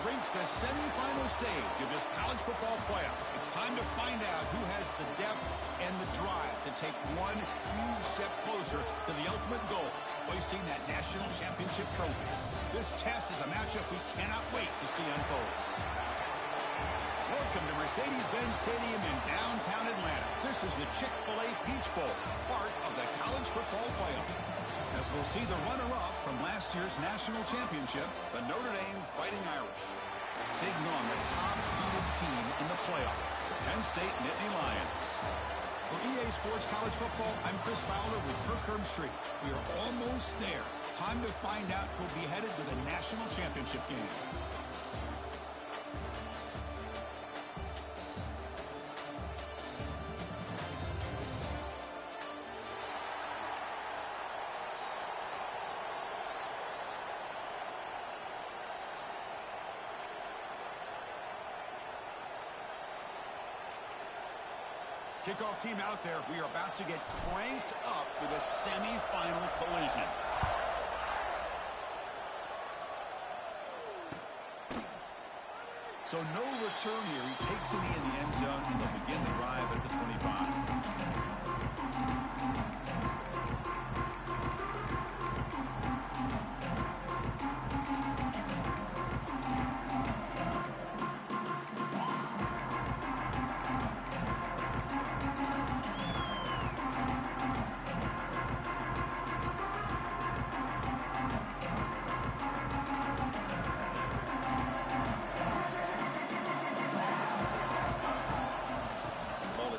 have reached the semifinal stage of this college football playoff. It's time to find out who has the depth and the drive to take one huge step closer to the ultimate goal, hoisting that national championship trophy. This test is a matchup we cannot wait to see unfold. Welcome to Mercedes-Benz Stadium in downtown Atlanta. This is the Chick-fil-A Peach Bowl, part of the college football playoff. As we'll see the runner-up from last year's national championship, the Notre Dame Fighting Irish, taking on the top-seeded team in the playoff, the Penn State Nittany Lions. For EA Sports College Football, I'm Chris Fowler with Kirk Herbstreit. We are almost there. Time to find out who'll be headed to the national championship game. Kickoff team out there. We are about to get cranked up with a semi-final collision. So no return here. He takes it in the end zone, and they'll begin the drive at the 25.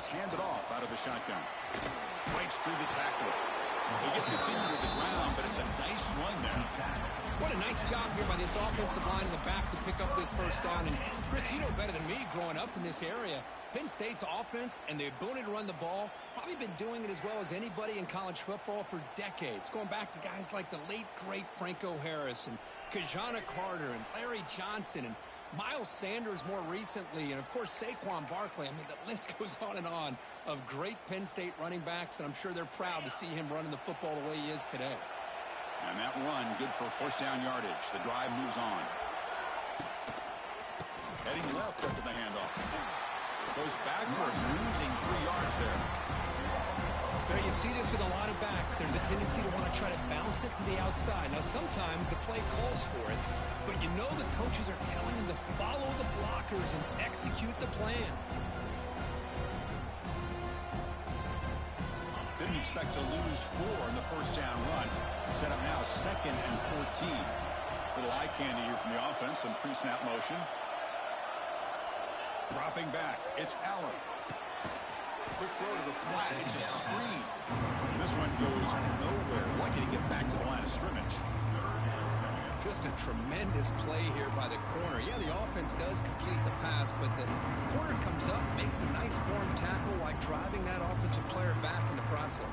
Handed off out of the shotgun. Breaks through the tackler. They get the senior to the ground, but it's a nice run there. What a nice job here by this offensive line in the back to pick up this first down. And Chris, you know better than me growing up in this area. Penn State's offense and the ability to run the ball, probably been doing it as well as anybody in college football for decades. Going back to guys like the late, great Franco Harris and Kajana Carter and Larry Johnson and Miles Sanders more recently, and of course Saquon Barkley. I mean, the list goes on of great Penn State running backs, and I'm sure they're proud to see him running the football the way he is today. And that run, good for first down yardage. The drive moves on. Heading left after the handoff. Goes backwards, losing 3 yards there. Now, you see this with a lot of backs. There's a tendency to want to try to bounce it to the outside. Now, sometimes the play calls for it, but you know the coaches are telling them to follow the blockers and execute the plan. Didn't expect to lose 4 in the first down run. Set up now 2nd and 14. Little eye candy here from the offense. Some pre-snap motion. Dropping back. It's Allen. Quick throw to the flat. It's a screen. And this one goes nowhere. Lucky to get back to the line of scrimmage. Just a tremendous play here by the corner. Yeah, the offense does complete the pass, but the corner comes up, makes a nice form tackle while driving that offensive player back in the process.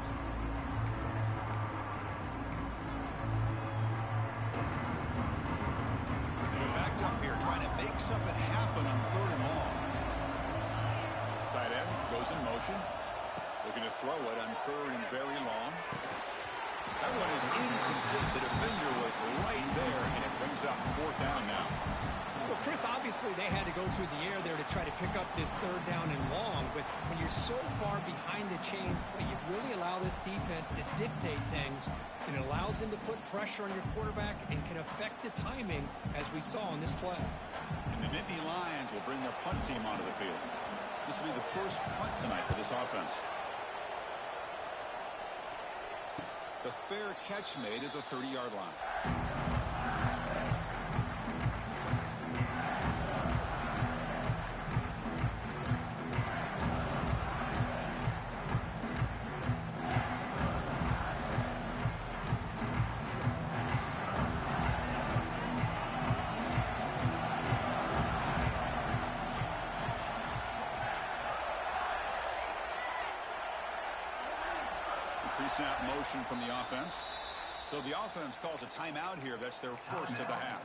They're backed up here, trying to make something happen on 3rd and long. Tight end goes in motion. Looking to throw it on 3rd and very long. That one is incomplete. The defender was right there, and it brings up 4th down now. Well, Chris, obviously they had to go through the air there to try to pick up this 3rd down and long, but when you're so far behind the chains, you really allow this defense to dictate things, and it allows them to put pressure on your quarterback and can affect the timing, as we saw in this play. And the Nittany Lions will bring their punt team onto the field. This will be the first punt tonight for this offense. The fair catch made at the 30-yard line. Pre-snap motion from the offense. So the offense calls a timeout here. That's their first of the half.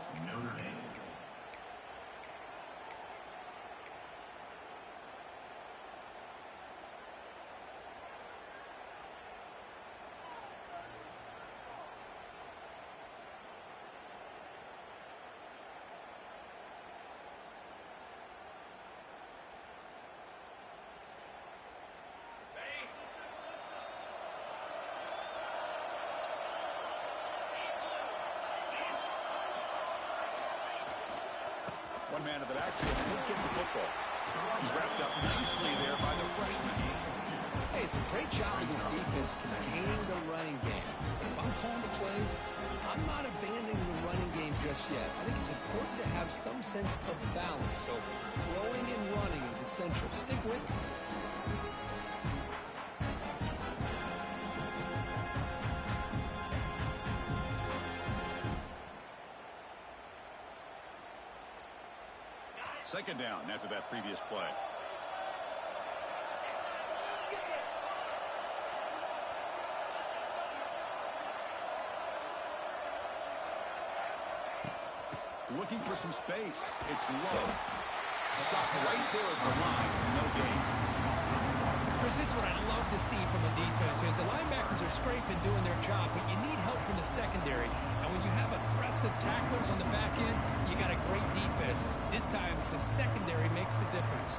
man of the backfield could get the football. He's wrapped up nicely there by the freshman. Hey, it's a great job of this defense containing the running game. But if I'm calling the plays, I'm not abandoning the running game just yet. I think it's important to have some sense of balance. So throwing and running is essential. Stick with me. Second down after that previous play. Looking for some space. It's low. Stop right there at the line. No gain. Chris, this is what I love to see from a defense is the linebackers are scraping, doing their job, but you need help from the secondary. And when you have aggressive tacklers on the back end, you got a great defense. This time, the secondary makes the difference.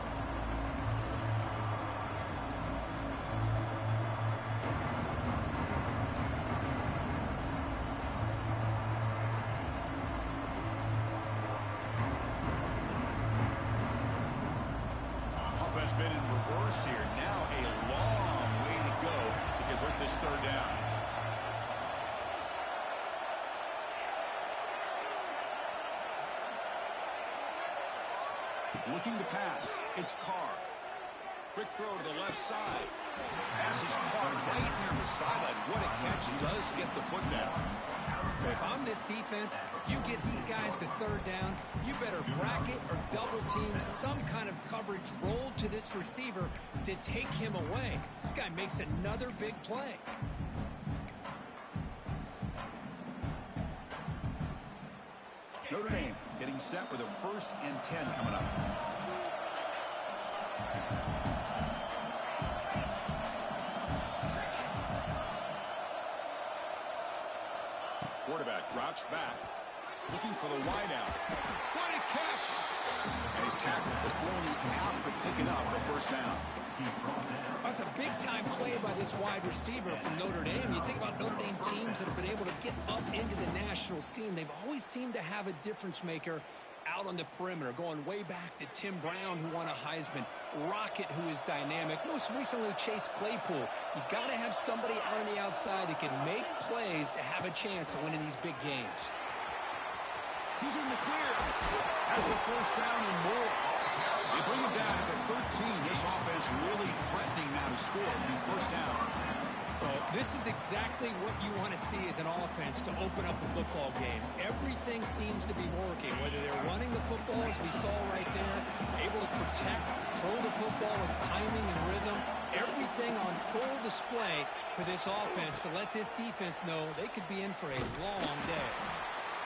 Offense been in reverse here. Now a long way to go to convert this third down. Looking to pass. It's Carr. Quick throw to the left side. Pass is caught right near the sideline. What a catch. Does get the foot down. If I'm this defense, you get these guys to third down, you better bracket or double team some kind of coverage roll to this receiver to take him away. This guy makes another big play. Notre Dame getting set with a 1st and 10 coming up. Quarterback drops back, looking for the wideout. What a catch! And he's tackled, but only after picking up the first down. That's a big-time play by this wide receiver from Notre Dame. You think about Notre Dame teams that have been able to get up into the national scene. They've always seemed to have a difference maker out on the perimeter, going way back to Tim Brown, who won a Heisman, Rocket, who is dynamic, most recently Chase Claypool. You got to have somebody out on the outside that can make plays to have a chance of winning these big games. He's in the clear. Has the first down and more. They bring him down at the 13. This offense really threatening now to score. New first down. Well, this is exactly what you want to see as an offense to open up a football game. Everything seems to be working, whether they're running the football, as we saw right there, able to protect, throw the football with timing and rhythm, everything on full display for this offense to let this defense know they could be in for a long day.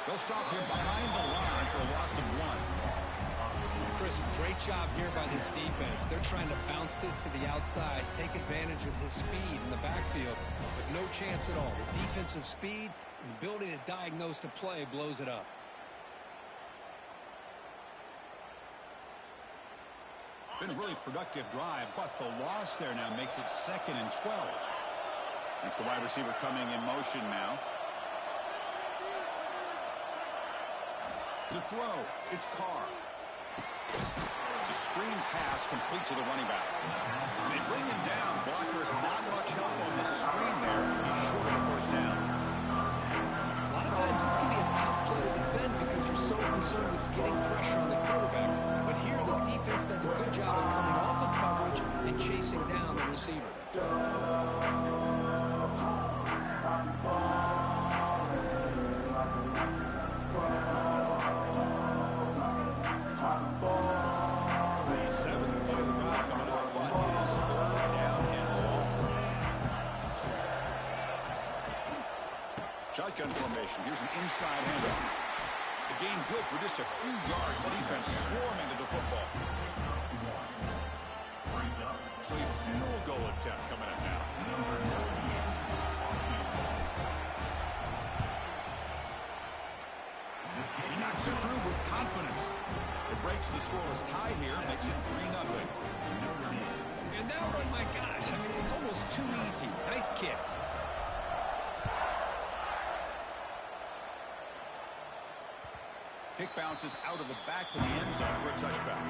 They'll stop him behind the line for a loss of 1. Chris, great job here by this defense. They're trying to bounce this to the outside, take advantage of his speed in the backfield, but no chance at all. The defensive speed and ability to diagnose the play blows it up. Been a really productive drive, but the loss there now makes it 2nd and 12. That's the wide receiver coming in motion now. To throw, it's Carr. It's a screen pass complete to the running back. They bring him down. Blockers not much help on the screen there. He's short of the first down. A lot of times this can be a tough play to defend because you're so concerned with getting pressure on the quarterback. But here the defense does a good job of coming off of coverage and chasing down the receiver. Shotgun formation. Here's an inside handoff. The gain good for just a few yards. The defense swarming to the football. So a field goal attempt coming up now. He knocks it through with confidence. It breaks the scoreless tie here, makes it 3-0. And that one, my gosh, I mean, it's almost too easy. Nice kick. Kick bounces out of the back of the end zone for a touchback.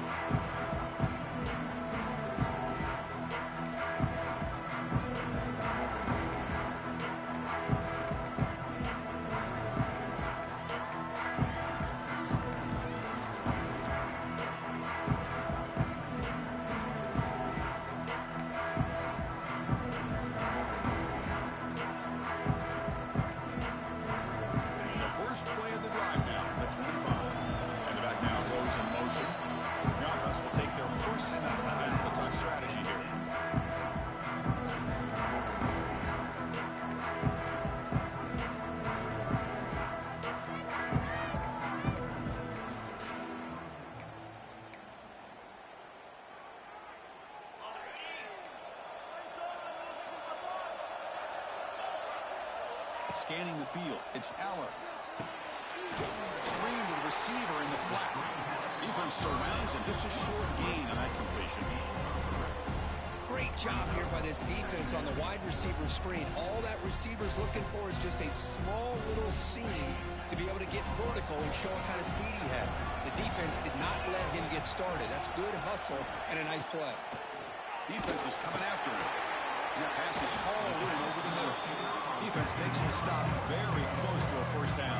Scanning the field, it's Aller. Screen to the receiver in the flat. Defense surrounds him. Just a short gain on that completion. Great job here by this defense on the wide receiver screen. All that receiver's looking for is just a small little seam to be able to get vertical and show what kind of speed he has. The defense did not let him get started. That's good hustle and a nice play. Defense is coming after him. And that pass is hauled in over the middle. Defense makes the stop very close to a first down.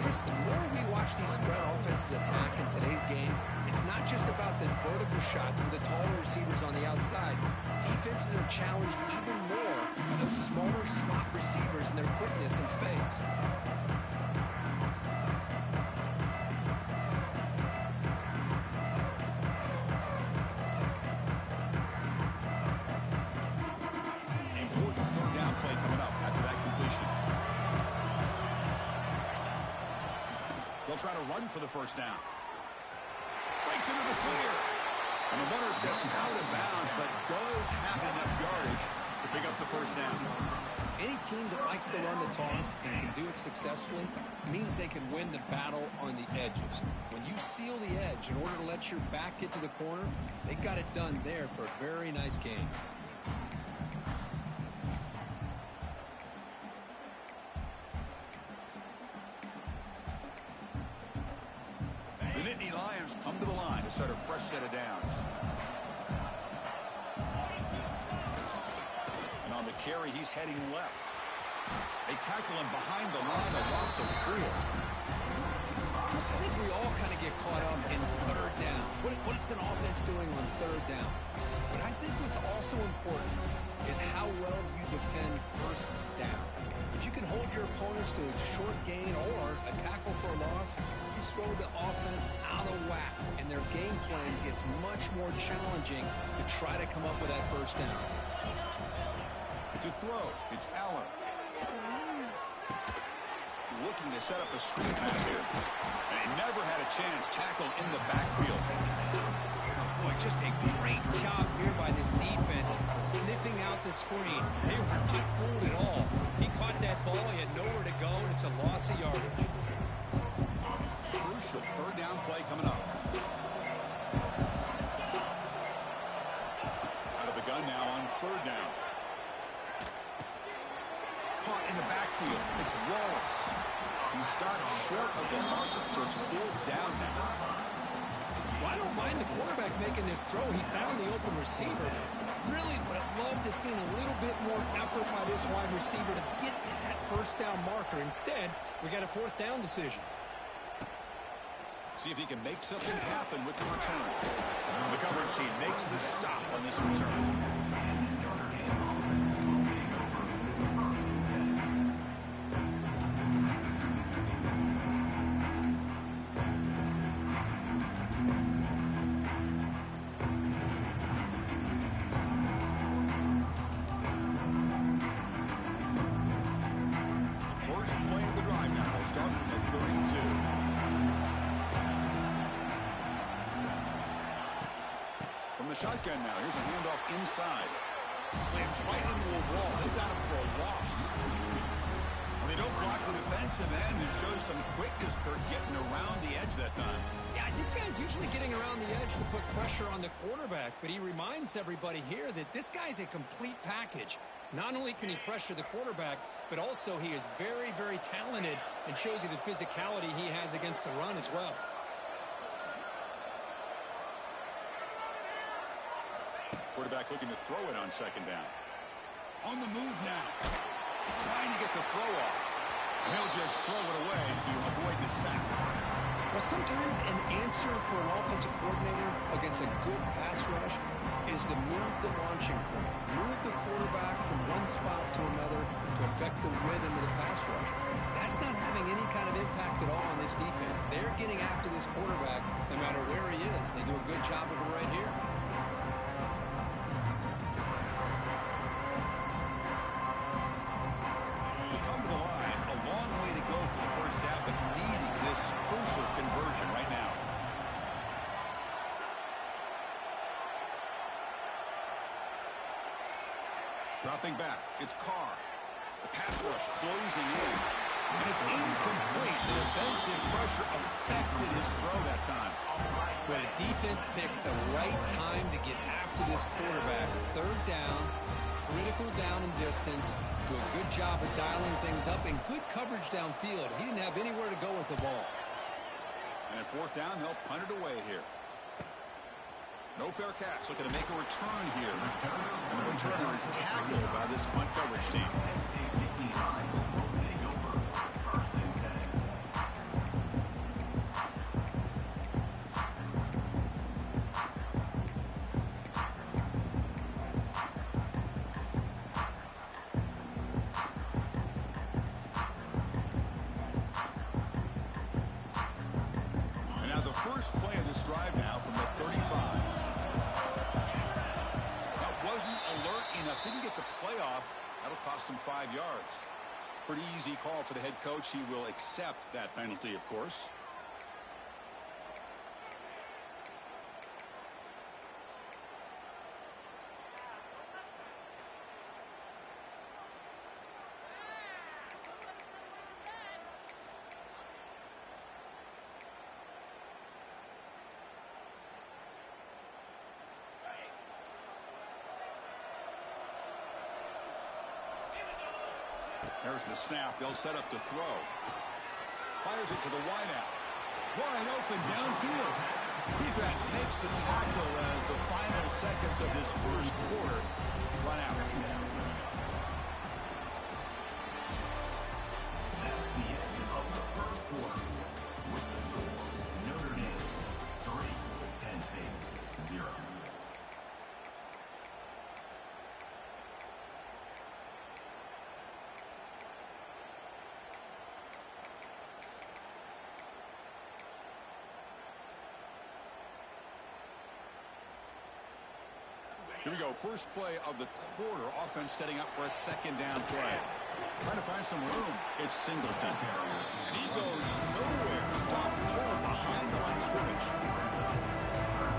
Chris, the more we watch these spread offenses attack in today's game, it's not just about the vertical shots with the taller receivers on the outside. Defenses are challenged even more by those smaller slot receivers and their quickness in space. Try to run for the first down. Breaks into the clear. And the runner steps out of bounds, but does have enough yardage to pick up the first down. Any team that likes to run the toss and can do it successfully means they can win the battle on the edges. When you seal the edge in order to let your back get to the corner, they got it done there for a very nice gain. Lions come to the line to start a fresh set of downs. And on the carry, he's heading left. They tackle him behind the line, a loss of 4. I think we all kind of get caught up in third down. What's an offense doing on third down? But I think what's also important is how well you defend first down. If you can hold your opponents to a short gain or a tackle for a loss, you throw the offense out of whack, and their game plan gets much more challenging to try to come up with that first down. To throw, it's Aller. Looking to set up a screen pass here. And he never had a chance tackled in the backfield. Boy, just a great job here by this defense, sniffing out the screen. They were not fooled at all. He caught that ball, he had nowhere to go, and it's a loss of yardage. Crucial third down play coming up. Out of the gun now on third down. Caught in the backfield. It's Wallace. He stopped short of the marker, so it's fourth down now. Well, I don't mind the quarterback making this throw. He found the open receiver. Really would have loved to see a little bit more effort by this wide receiver to get to that first down marker. Instead, we got a fourth down decision. See if he can make something happen with the return. The coverage team makes the stop on this return. Shotgun now. Here's a handoff inside. Slams right into a wall. They've got him for a loss. Well, they don't block the defensive end and show some quickness, Kirk, getting around the edge that time. Yeah, this guy's usually getting around the edge to put pressure on the quarterback, but he reminds everybody here that this guy's a complete package. Not only can he pressure the quarterback, but also he is very, very talented and shows you the physicality he has against the run as well. Quarterback looking to throw it on second down. On the move now. Trying to get the throw off. He'll just throw it away to avoid the sack. Well, sometimes an answer for an offensive coordinator against a good pass rush is to move the launching point. Move the quarterback from one spot to another to affect the rhythm of the pass rush. That's not having any kind of impact at all on this defense. They're getting after this quarterback no matter where he is. They do a good job of it right here. Crucial conversion right now. Dropping back, it's Carr. The pass rush closing in, and it's incomplete. The defensive pressure affected his throw that time. When a defense picks the right time to get after this quarterback, third down, critical down and distance, do a good job of dialing things up, and good coverage downfield. He didn't have anywhere to go with the ball. And at fourth down, they'll punt it away here. No fair catch. Looking to make a return here. And the returner is tackled by this punt coverage team. First play of this drive now from the 35. That wasn't alert enough. Didn't get the play off. That'll cost him 5 yards. Pretty easy call for the head coach. He will accept that penalty, of course. There's the snap. They'll set up the throw. Fires it to the wideout. Wide open downfield. Defense makes the tackle as the final seconds of this first quarter run out. That's the end of the first quarter. With the score, Notre Dame 3, Penn State 0. Here we go. First play of the quarter. Offense setting up for a second down play. Trying to find some room. It's Singleton. And he goes nowhere. Stop pull behind the line of scrimmage.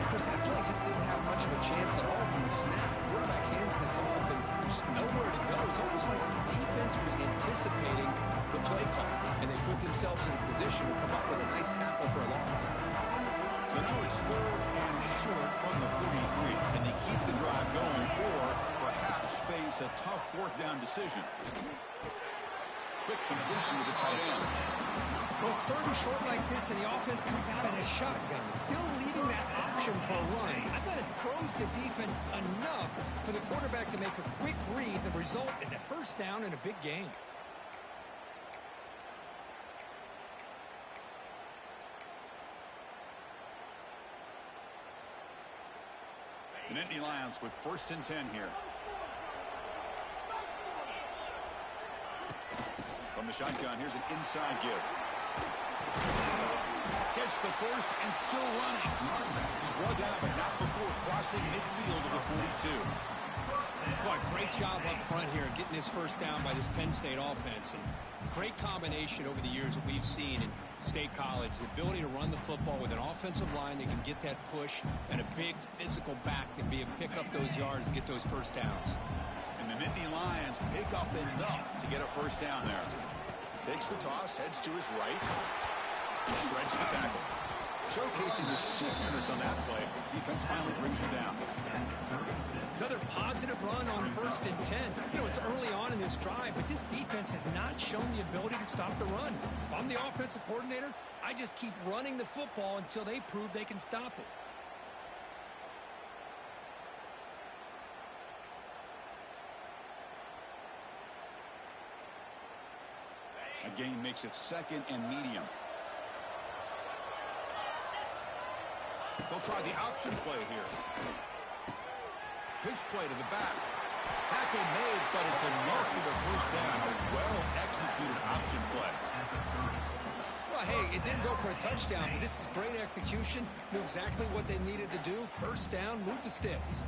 Because that play just didn't have much of a chance at all from the snap. Quarterback hands this off, and there's nowhere to go. It's almost like the defense was anticipating the play call, and they put themselves in a position to come up with a nice tackle for a loss. So now it's third and short from the 43. Can they keep the drive going or perhaps face a tough fourth down decision? Quick completion to the tight end. Well, it's third and short like this, and the offense comes out in a shotgun, still leaving that option for a run. I thought it crows the defense enough for the quarterback to make a quick read. The result is a first down in a big game. The Nittany Lions with 1st and 10 here. From the shotgun, here's an inside give. Gets the first and still running. He's brought down, but not before crossing midfield of the 42. Boy, great job up front here getting this first down by this Penn State offense. And great combination over the years that we've seen in State College. The ability to run the football with an offensive line that can get that push and a big physical back to pick up those yards to get those first downs. And the Nittany Lions pick up enough to get a first down there. Takes the toss, heads to his right. He shreds the tackle. Showcasing the shiftiness on that play. Defense finally brings it down. Another positive run on 1st and 10. You know, it's early on in this drive, but this defense has not shown the ability to stop the run. If I'm the offensive coordinator, I just keep running the football until they prove they can stop it. A gain makes it 2nd and medium. They'll try the option play here. Pitch play to the back. Tackle made, but it's enough for the first down. A well-executed option play. Well, hey, it didn't go for a touchdown, but this is great execution. Knew exactly what they needed to do. First down, move the sticks.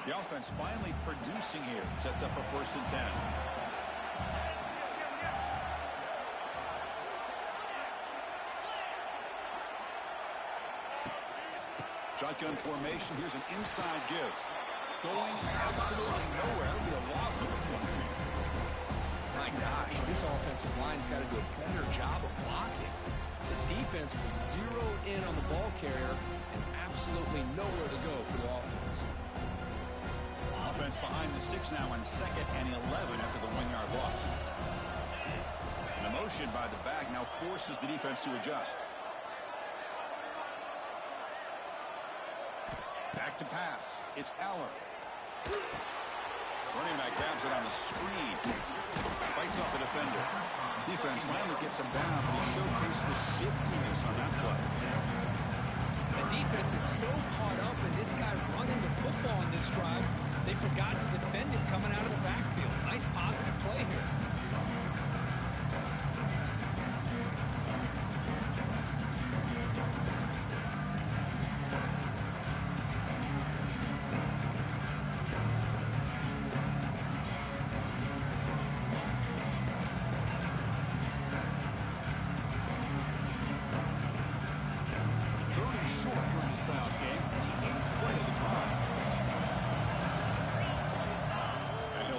The offense finally producing here. Sets up a 1st and 10. Shotgun formation. Here's an inside give. Going absolutely nowhere. It'll be a loss of a play. My gosh, this offensive line's got to do a better job of blocking. The defense was zeroed in on the ball carrier and absolutely nowhere to go for the offense. Offense behind the 6 now on 2nd and 11 after the 1-yard loss. And the motion by the back now forces the defense to adjust. Back to pass. It's Aller. Running back grabs it on the screen. Bites off the defender. Defense finally gets him down, but he showcased the shiftiness on that play. The defense is so caught up in this guy running the football on this drive, they forgot to defend him coming out of the backfield. Nice positive play here.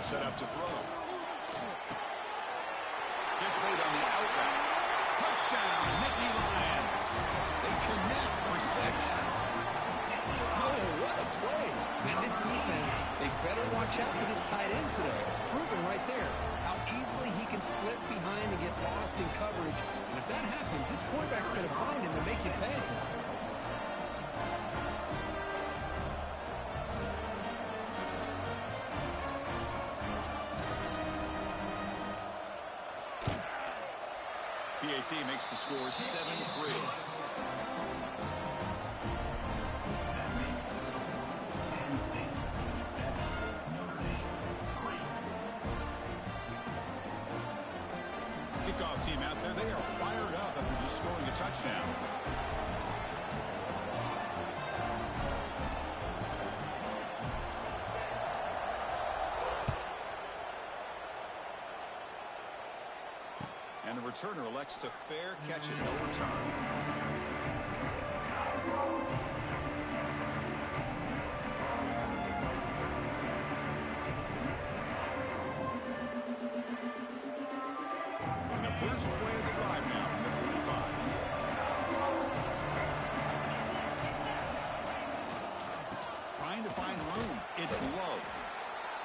Set up to throw. Gets made on the out route. Touchdown, Nittany Lions. They connect for 6. Oh, what a play. Man, this defense, they better watch out for this tight end today. It's proven right there how easily he can slip behind and get lost in coverage. And if that happens, this quarterback's going to find him to make you pay. PAT makes the score 7-3. Kickoff team out there, they are fired up after just scoring a touchdown. And the returner elects to fair catch it, no return. And the first play of the drive now from the 25. Trying to find room. It's Love.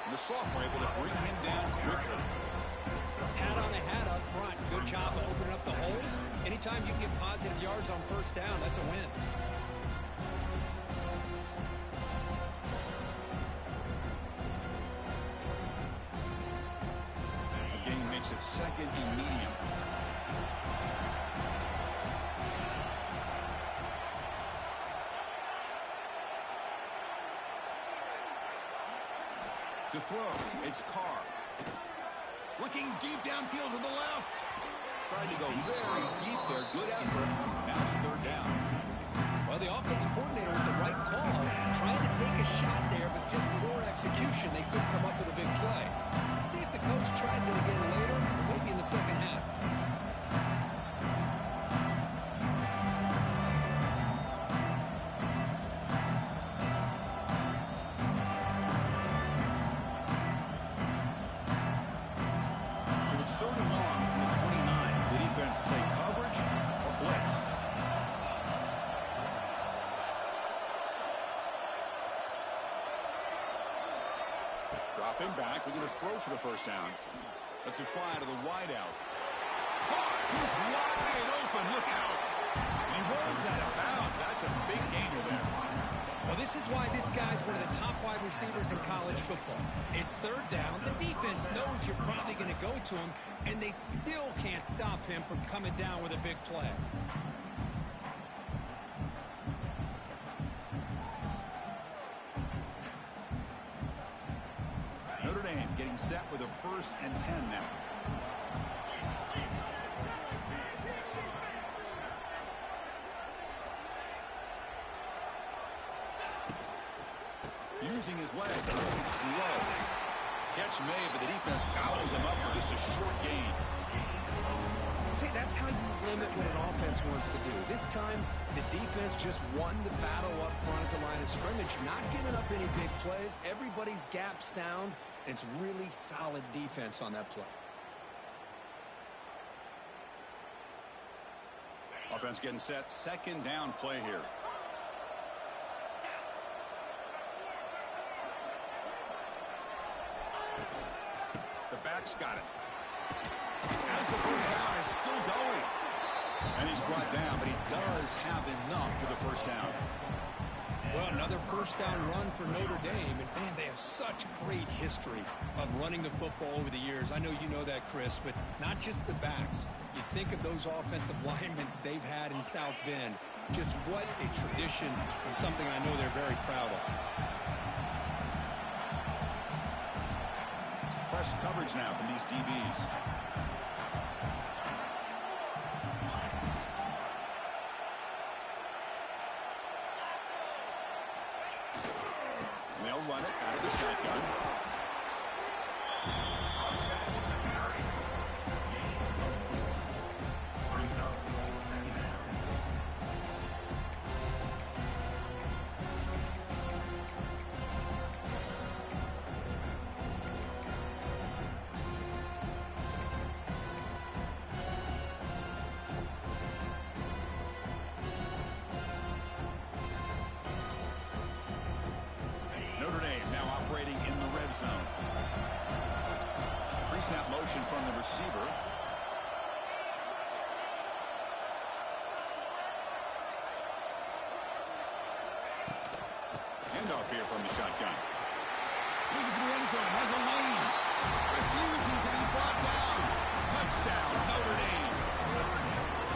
And the sophomore able to bring him down quickly. Hat on a hat up front. Good job of opening up the holes. Anytime you can get positive yards on first down, that's a win. A gain makes it 2nd and medium. To throw, it's Carr. Looking deep downfield to the left. Trying to go very deep there. Good effort. Now it's 3rd down. Well, the offensive coordinator with the right call, trying to take a shot there, but just poor execution. They couldn't come up with a big play. Let's see if the coach tries it again later, maybe in the second half. It's 3rd and long from the 29. The defense play coverage or blitz. Dropping back, looking to throw for the first down. That's a fly to the wideout. He's wide open. Look out. And he rolls out of bounds. That's a big gainer there. Well, this is why this guy's one of the top wide receivers in college football. It's 3rd down. The defense knows you're probably going to go to him, and they still can't stop him from coming down with a big play. Notre Dame getting set with a 1st and 10 now. Using his legs, it's slow. Catch made, but the defense gobbles him up for just a short gain. See, that's how you limit what an offense wants to do. This time, the defense just won the battle up front at the line of scrimmage, not giving up any big plays. Everybody's gap sound. It's really solid defense on that play. Offense getting set, 2nd down play here. The back's got it. As the first down is still going. And he's brought down, but he does have enough for the first down. Well, another first down run for Notre Dame. And, man, they have such great history of running the football over the years. I know you know that, Chris, but not just the backs. You think of those offensive linemen they've had in South Bend. Just what a tradition and something I know they're very proud of. Press coverage now from these DBs. They'll run it out of the shotgun. Notre Dame now operating in the red zone. Pre-snap motion from the receiver. Handoff here from the shotgun. Looking for the end zone, has a lane. Refusing to be brought down. Touchdown, Notre Dame.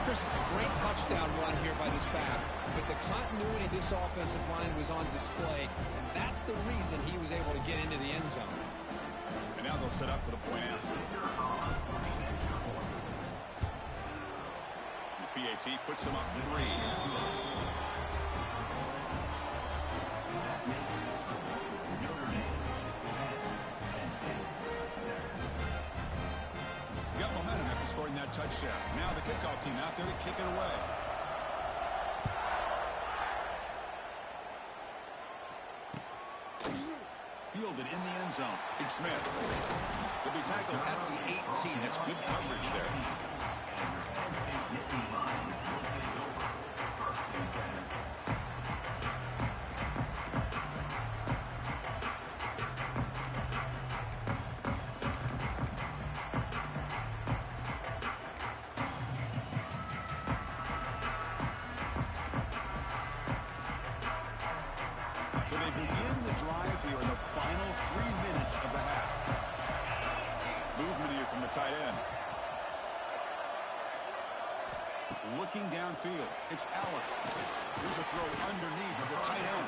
Chris, it's a great touchdown run here by this back, but the continuity of this offensive line was on display, and that's the reason he was able to get into the end zone. And now they'll set up for the point after. The PAT puts them up 3. Got momentum after scoring that touchdown. Now the kickoff team out there to kick it away. Fielded in the end zone. Big Smith. He'll be tackled at the 18. That's good coverage there. So they begin the drive here in the final 3 minutes of the half. Movement here from the tight end. Looking downfield. It's Allen. Here's a throw underneath of the tight end.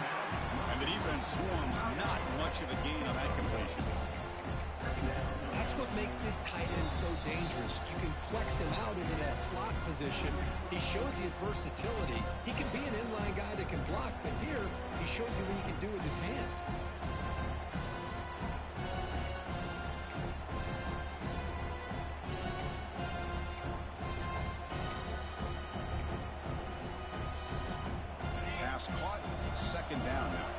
And the defense swarms not much of a gain on that completion. That's what makes this tight end so dangerous. You can flex him out into that slot position. He shows you his versatility. He can be an inline guy that can block, but here he shows you what he can do with his hands. Pass caught. 2nd down now.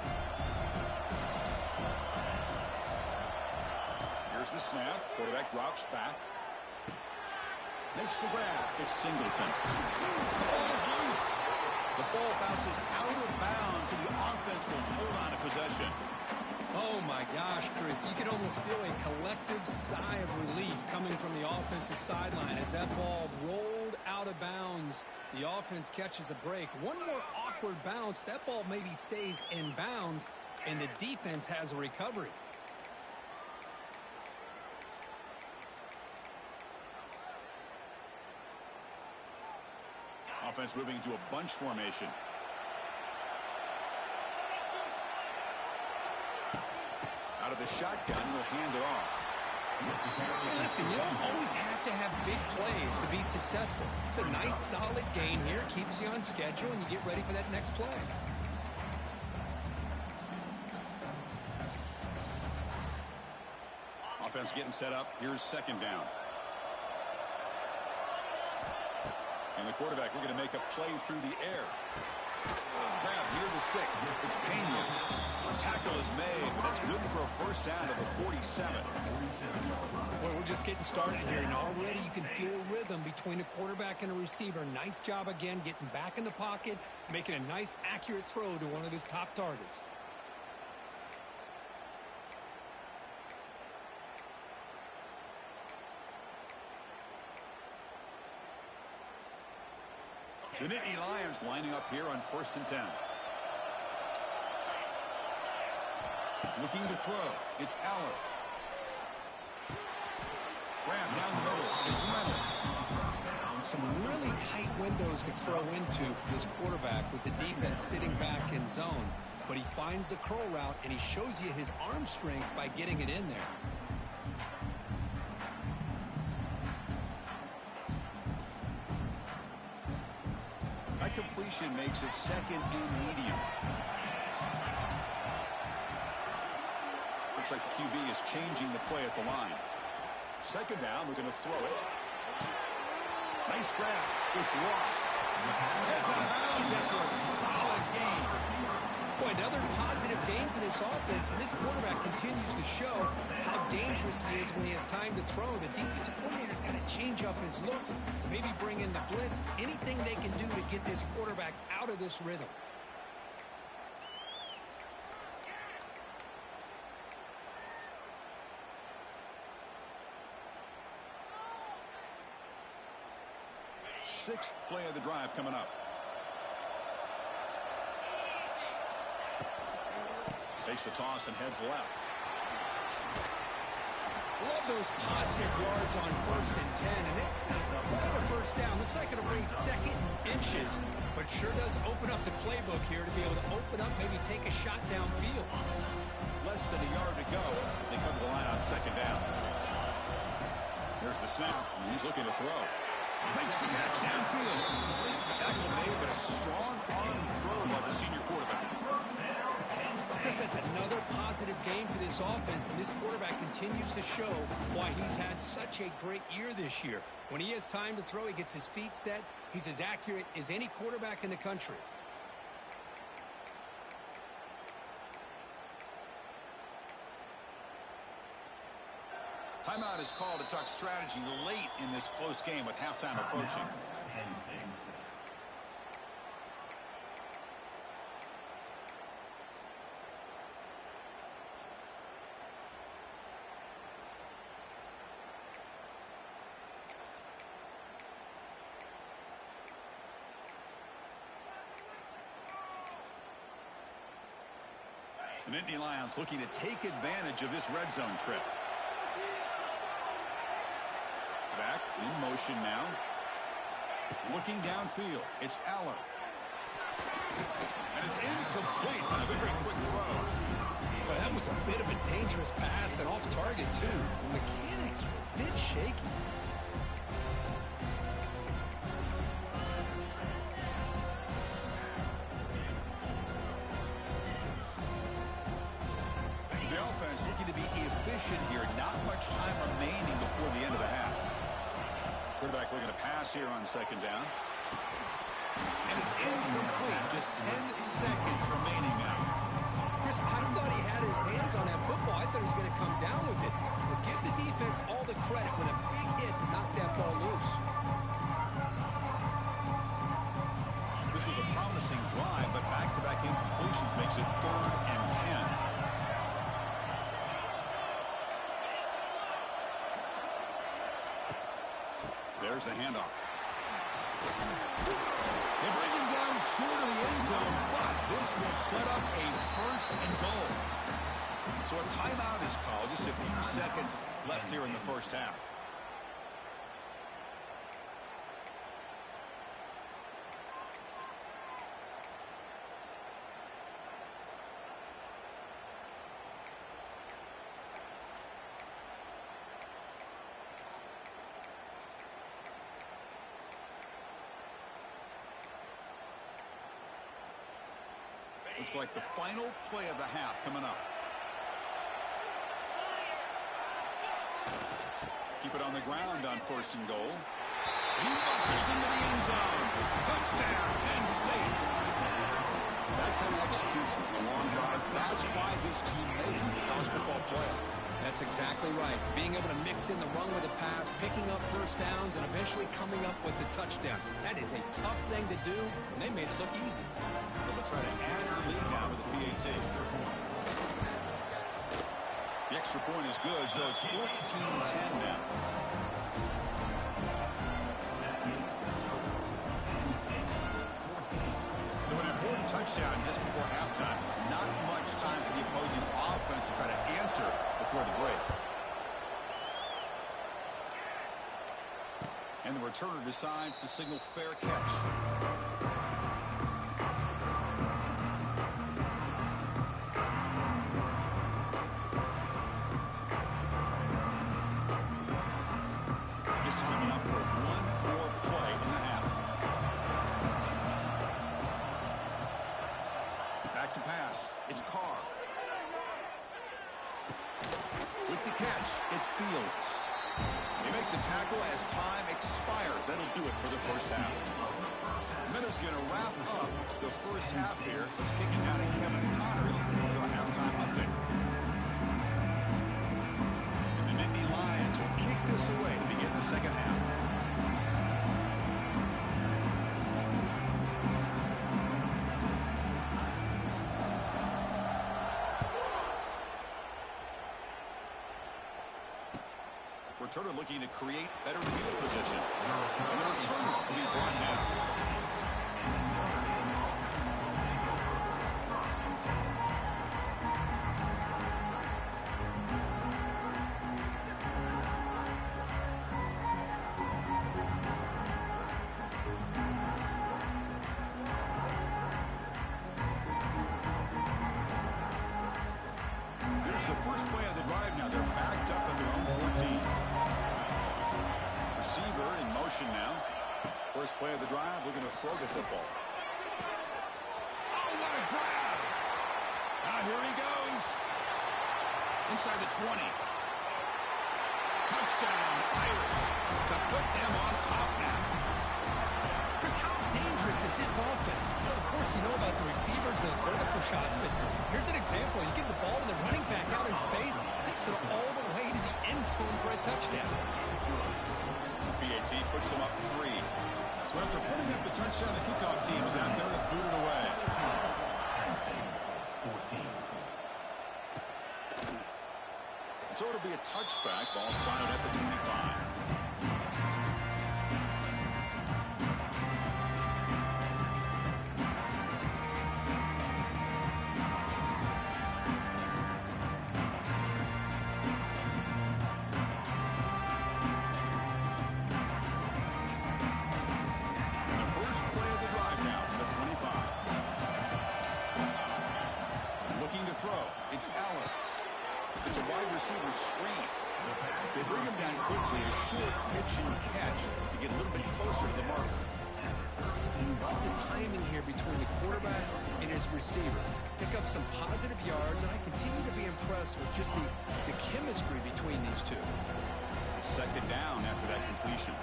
Here's the snap. Quarterback drops back. Makes the grab. It's Singleton. The ball is loose. The ball bounces out of bounds, and the offense will hold on to possession. Oh, my gosh, Chris. You can almost feel a collective sigh of relief coming from the offensive sideline as that ball rolled out of bounds. The offense catches a break. One more awkward bounce. That ball maybe stays in bounds, and the defense has a recovery. Offense moving into a bunch formation. Out of the shotgun, he'll hand it off. Hey, listen, you don't always have to have big plays to be successful. It's a nice, solid gain here. Keeps you on schedule, and you get ready for that next play. Offense getting set up. Here's second down. And the quarterback looking to make a play through the air. Grab near the sticks. It's Pena. Tackle is made, but it's good for a first down to the 47. Well, we're just getting started here, and already you can feel a rhythm between a quarterback and a receiver. Nice job again getting back in the pocket, making a nice, accurate throw to one of his top targets. The Nittany Lions lining up here on 1st and 10. Looking to throw. It's Aller. Grab down the middle. It's Reynolds. Some really tight windows to throw into for this quarterback with the defense sitting back in zone. But he finds the curl route, and he shows you his arm strength by getting it in there. That completion makes it second and medium. Looks like the QB is changing the play at the line. Second down, we're going to throw it. Nice grab. It's Ross. Heads out of bounds after a solid game. Boy, another positive game for this offense, and this quarterback continues to show how dangerous he is when he has time to throw. The defensive coordinator's got to change up his looks, maybe bring in the blitz, anything they can do to get this quarterback out of this rhythm. Sixth play of the drive coming up. Takes the toss and heads left. Love those positive yards on 1st and 10, and it's quite a first down. Looks like it'll bring second inches, but sure does open up the playbook here to be able to open up, maybe take a shot downfield. Less than a yard to go as they come to the line on second down. Here's the snap, and he's looking to throw. Makes the catch downfield. Tackle made, but a strong arm throw by the senior quarterback. Chris, that's another positive game for this offense, and this quarterback continues to show why he's had such a great year this year. When he has time to throw, he gets his feet set. He's as accurate as any quarterback in the country. Timeout is called to talk strategy late in this close game with halftime approaching. The Nittany Lions looking to take advantage of this red zone trip. Back in motion now. Looking downfield. It's Aller. And it's incomplete on a very quick throw. Well, that was a bit of a dangerous pass and off target, too. The mechanics were a bit shaky. The offense looking to be efficient here. Not much time remaining before the end of the half. Quarterback looking to pass here on second down. And it's incomplete. Just 10 seconds remaining now. Chris, I thought he had his hands on that football. I thought he was going to come down with it. But give the defense all the credit with a big hit to knock that ball loose. incompletions makes it 3rd and 10. There's the handoff. They bring him down short of the end zone, but this will set up a 1st and goal. So a timeout is called. Just a few seconds left here in the first half. Looks like the final play of the half coming up. Keep it on the ground on 1st and goal. He muscles into the end zone. Touchdown, Penn State. That kind of execution, a long drive, that's why this team made it in the college football playoff. That's exactly right. Being able to mix in the run with the pass, picking up 1st downs, and eventually coming up with the touchdown. That is a tough thing to do, and they made it look easy. They'll try to add their lead now with the PAT. The extra point is good, so it's 14-10 now. So an important touchdown just before halftime. Not much time for the opposing offense to try to answer before the break. And the returner decides to signal fair catch. Just time enough for one more play in the half. Back to pass. It's Carr. With the catch, it's Fields. They make the tackle as time expires. That'll do it for the first half. Minutes going to wrap up the first half here. Let's kick it down to Kevin Connors for a halftime update. And the Nittany Lions will kick this away to begin the second half. Returner looking to create better field position. And the returner will be brought down. Here's the first play of the drive now. They're backed up at their own 14. Receiver in motion now. First play of the drive, looking to throw the football. Oh, what a grab! Now here he goes. Inside the 20. Touchdown, Irish, to put them on top now. Chris, how dangerous is this offense? Well, of course, you know about the receivers, those vertical shots, but here's an example. You give the ball to the running back out in space, takes it all the way to the end zone for a touchdown. PAT puts them up 3. So after putting up the touchdown, the kickoff team is out there to boot it away. 14. So it'll be a touchback. Ball spotted at the 25. It's Allen. It's a wide receiver screen. They bring him down quickly, a short pitch and catch to get a little bit closer to the marker. Love the timing here between the quarterback and his receiver. Pick up some positive yards, and I continue to be impressed with just the chemistry between these two. Second down after that completion.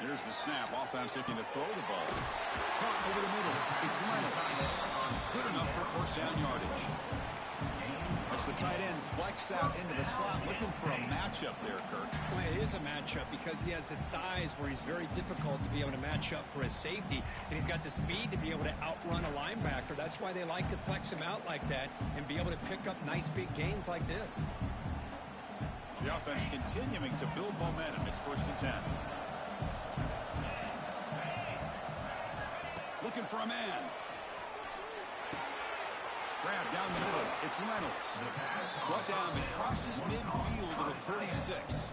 Here's the snap. Offense looking to throw the ball. Caught over the middle. It's Reynolds. Good enough for first down yardage. A Watch the tight end flex out into the slot, looking for a matchup there, Kirk. Well, it is a matchup because he has the size where he's very difficult to be able to match up for his safety, and he's got the speed to be able to outrun a linebacker. That's why they like to flex him out like that and be able to pick up nice big gains like this. The offense continuing to build momentum. It's 1st and 10. Looking for a man. Grab down the middle. It's Reynolds. Brought down, but crosses midfield to the 36.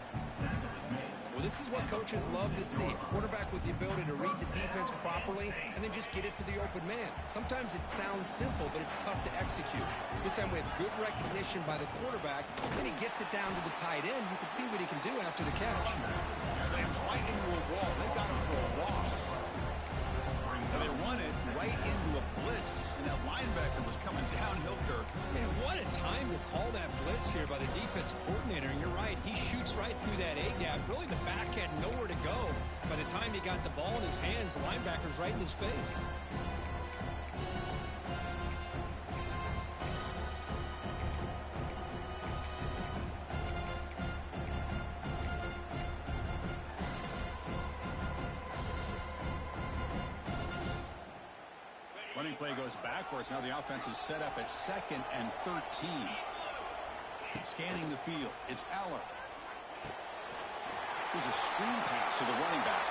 Well, this is what coaches love to see. A quarterback with the ability to read the defense properly and then just get it to the open man. Sometimes it sounds simple, but it's tough to execute. This time we have good recognition by the quarterback. Then he gets it down to the tight end. You can see what he can do after the catch. Slams right into a wall. They've got him for a loss. And they run it right into a blitz, and that linebacker was coming downhill, Kirk. Man, what a time to call that blitz here by the defensive coordinator. And you're right, he shoots right through that A-gap. Really, the back had nowhere to go. By the time he got the ball in his hands, the linebacker's right in his face. Running play goes backwards. Now the offense is set up at 2nd and 13. Scanning the field. It's Aller. Here's a screen pass to the running back.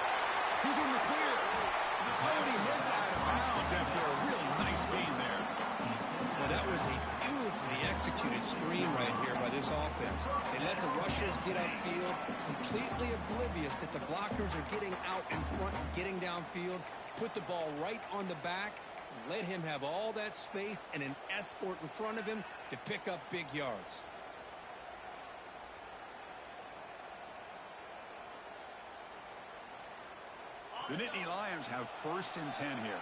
Who's in the clear? Oh, and he heads out of bounds after a really nice game there. Well, that was a beautifully executed screen right here by this offense. They let the rushers get upfield, completely oblivious that the blockers are getting out in front and getting downfield. Put the ball right on the back. Let him have all that space and an escort in front of him to pick up big yards. The Nittany Lions have 1st and 10 here.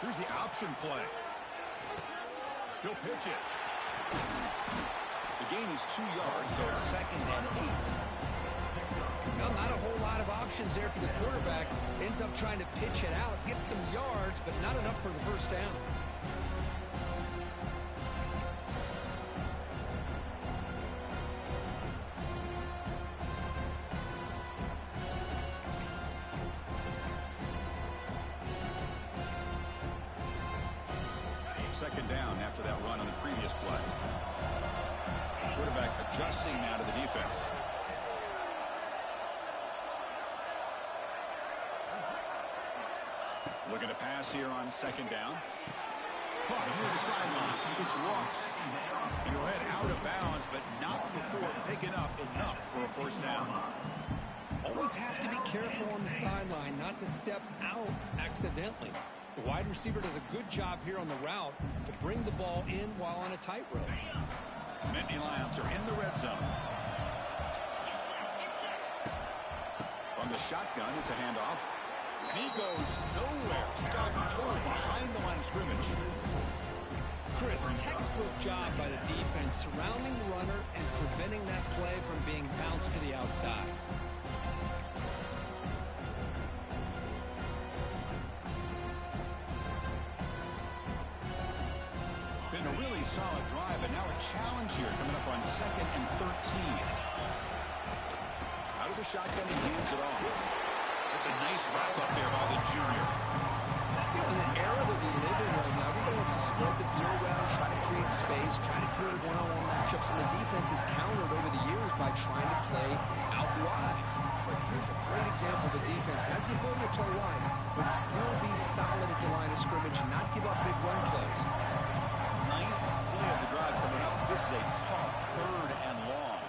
Here's the option play. He'll pitch it. The gain is 2 yards, so it's 2nd and 8. Well, not a whole lot of options there for the quarterback. Ends up trying to pitch it out, gets some yards, but not enough for the 1st down. Second down after that run on the previous play. Quarterback adjusting now to the defense. Looking to pass here on 2nd down. Caught near the sideline. It's Ross. And he'll head out of bounds, but not before picking up enough for a 1st down. Always have to be careful on the sideline not to step out accidentally. The wide receiver does a good job here on the route to bring the ball in while on a tightrope. Nittany Lions are in the red zone. From the shotgun, it's a handoff. And he goes nowhere. Stopped short behind the line of scrimmage. Chris, textbook job by the defense surrounding the runner and preventing that play from being bounced to the outside. Been a really solid drive, and now a challenge here coming up on 2nd and 13. Out of the shotgun, he hands it off. That's a nice wrap up there by the junior. You know, in the era that we live in right now, everybody wants to spread the field around, try to create space, try to create one-on-one matchups, and the defense has countered over the years by trying to play out wide. But here's a great example. The defense has the ability to play wide, but still be solid at the line of scrimmage and not give up big run plays. 9th play of the drive coming up. This is a tough 3rd and long.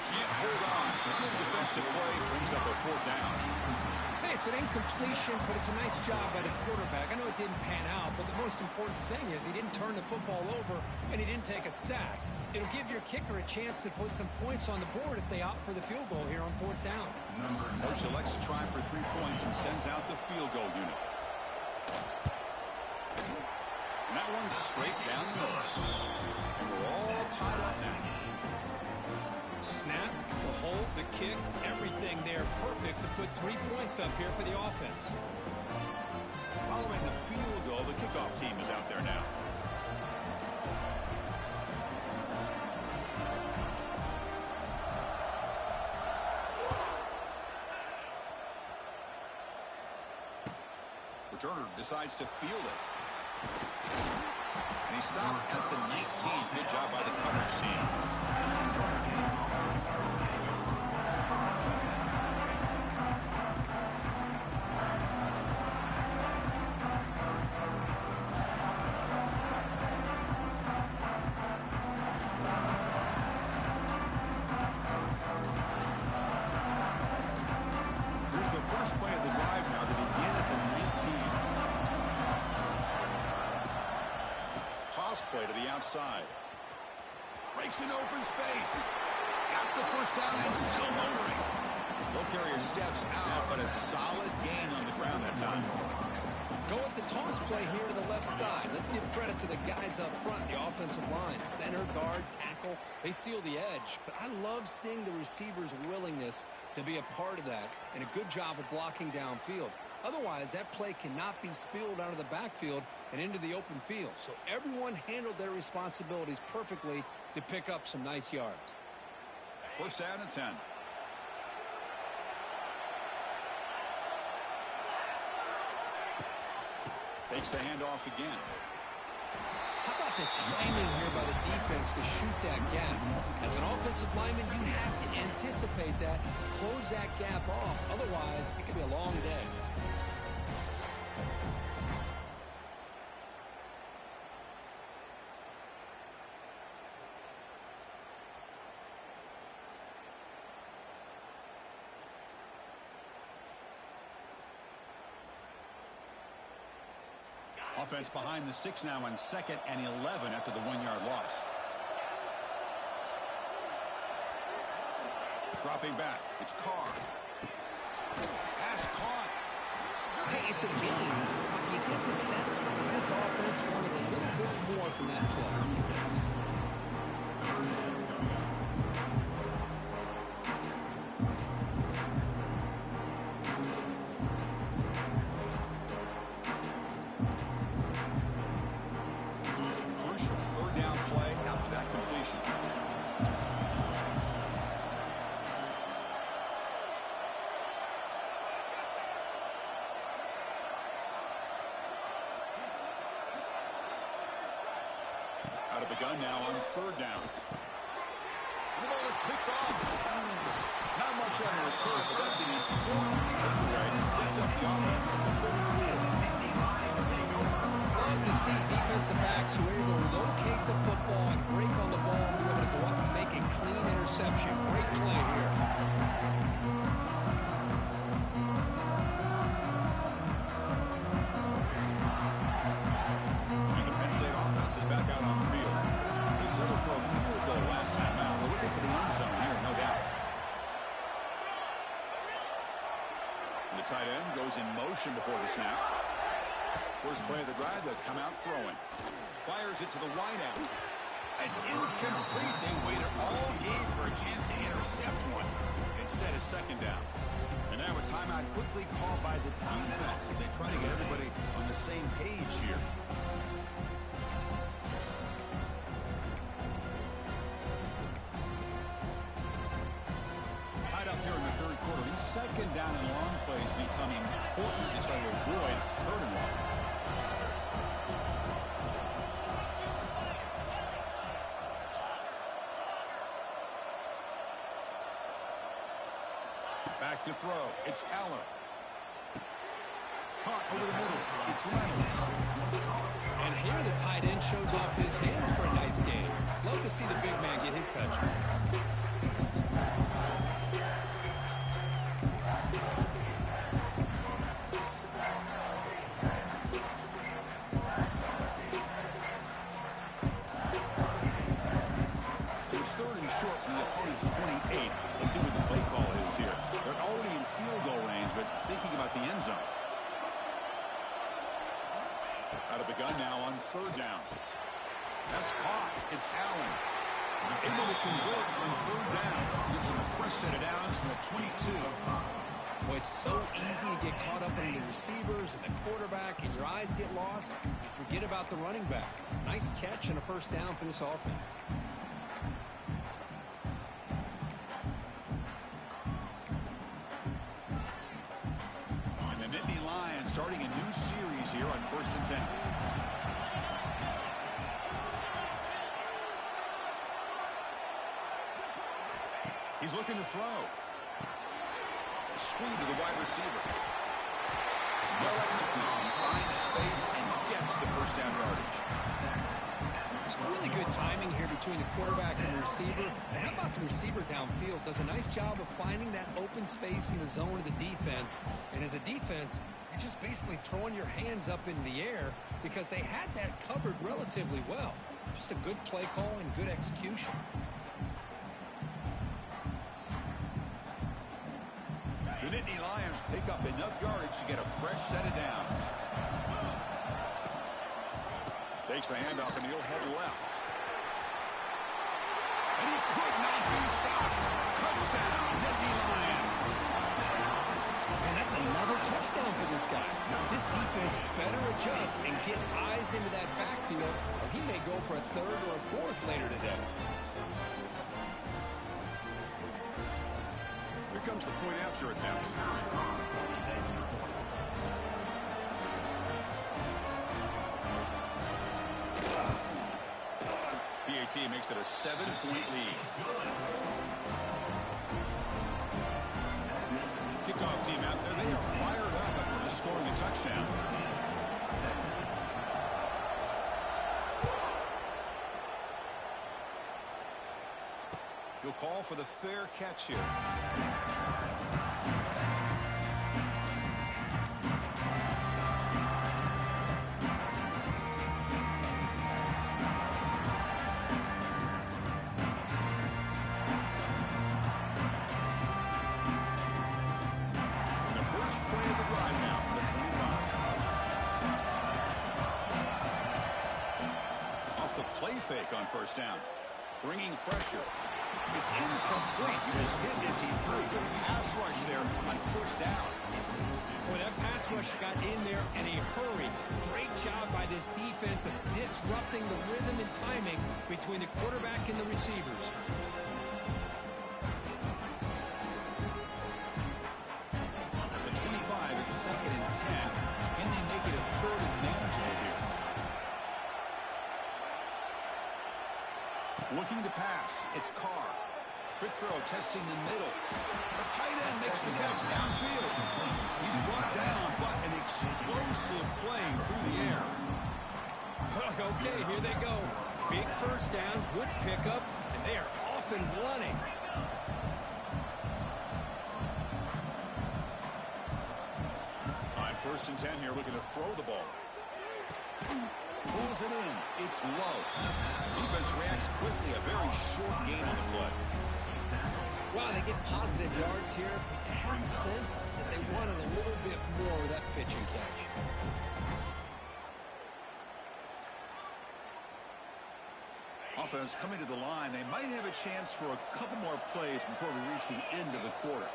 Can't hold on. Good defensive play brings up a 4th down. Hey, it's an incompletion, but it's a nice job by the quarterback. I know it didn't pan out, but the most important thing is he didn't turn the football over and he didn't take a sack. It'll give your kicker a chance to put some points on the board if they opt for the field goal here on 4th down. Coach elects to try for 3 points and sends out the field goal unit. And that one's straight down the middle. And we're all tied up now. Snap, the hold, the kick, everything there perfect to put 3 points up here for the offense. Returner decides to field it. And he stopped at the 19. Good job by the coverage team. Here's the first play of the drive now. They begin at the 19. Toss play to the outside. Breaks an open space. Got the first down and still motoring. Ball carrier steps out, but a solid gain on the ground that time. Go with the toss play here to the left side. Let's give credit to the guys up front, the offensive line. Center, guard, tackle, they seal the edge. But I love seeing the receiver's willingness to be a part of that, and a good job of blocking downfield. Otherwise, that play cannot be spilled out of the backfield and into the open field. So everyone handled their responsibilities perfectly to pick up some nice yards. First down and 10. Takes the handoff again. How about the timing here by the defense to shoot that gap? As an offensive lineman, you have to anticipate that, close that gap off. Otherwise, it could be a long day. Offense behind the 6 now on 2nd and 11 after the 1-yard loss. Dropping back. It's Carr. Pass caught. Hey, it's a game. You get the sense that this offense wanted a little bit more from that play. Out of the gun now on 3rd down. The ball is picked off. Not much on the return, but that's an important takeaway. Sets up the offense at the 34. Love to see defensive backs who are able to locate the football and break on the ball and be able to go up and make a clean interception. Great play here. Is back out on the field. They settled for a field goal last time out. We're looking for the end zone here, no doubt. And the tight end goes in motion before the snap. First play of the drive, they'll come out throwing. Fires it to the wideout. It's incomplete. They waited all game for a chance to intercept one. Instead, it's 2nd down. And now a timeout quickly called by the defense as they try to get everybody on the same page here. Here in the 3rd quarter, these 2nd down and long plays become important as they try to avoid 3rd and long. Back to throw. It's Allen. Caught over the middle. It's Reynolds. And here the tight end shows off his hands for a nice game. Love to see the big man get his touches. It's 3rd and short from the opponent's 28. Let's see what the play call is here. They're already in field goal range, but thinking about the end zone. Out of the gun now on 3rd down. That's caught. It's Allen. Able to convert on 3rd down. Gives him a fresh set of downs from the 22. Well, it's so easy to get caught up in the receivers and the quarterback, and your eyes get lost. You forget about the running back. Nice catch and a first down for this offense. And the Nittany Lions starting a new series here on 1st and 10. He's looking to throw. Screen to the wide receiver. Well executed. He finds space and gets the first down yardage. It's really good timing here between the quarterback and the receiver. And how about the receiver downfield? Does a nice job of finding that open space in the zone of the defense. And as a defense, you're just basically throwing your hands up in the air because they had that covered relatively well. Just a good play call and good execution. The Nittany Lions pick up enough yardage to get a fresh set of downs. Takes the handoff and he'll head left. And he could not be stopped. Touchdown, Nittany Lions. And that's another touchdown for this guy. This defense better adjust and get eyes into that backfield, or he may go for a third or a fourth later today. Here comes the point after attempt. PAT makes it a 7-point lead. Kickoff team out there, they are fired up after just scoring a touchdown. He'll call for the fair catch here. Fake on first down. Bringing pressure. It's incomplete. He was hit as he threw. Good pass rush there on first down. Boy, that pass rush got in there in a hurry. Great job by this defense of disrupting the rhythm and timing between the quarterback and the receivers. The 25, it's 2nd and 10. Can they make it a 3rd and manageable here? Looking to pass. It's Carr. Quick throw, testing the middle. The tight end makes the catch downfield. He's brought down, but an explosive play through the air. Okay, here they go. Big first down, good pickup, and they are off and running. On 1st and 10 here, looking to throw the ball. Pulls it in. It's low. Defense reacts quickly. A very short gain on the play. Wow, they get positive yards here. I have a sense that they wanted a little bit more of that pitch and catch. Offense coming to the line. They might have a chance for a couple more plays before we reach the end of the quarter.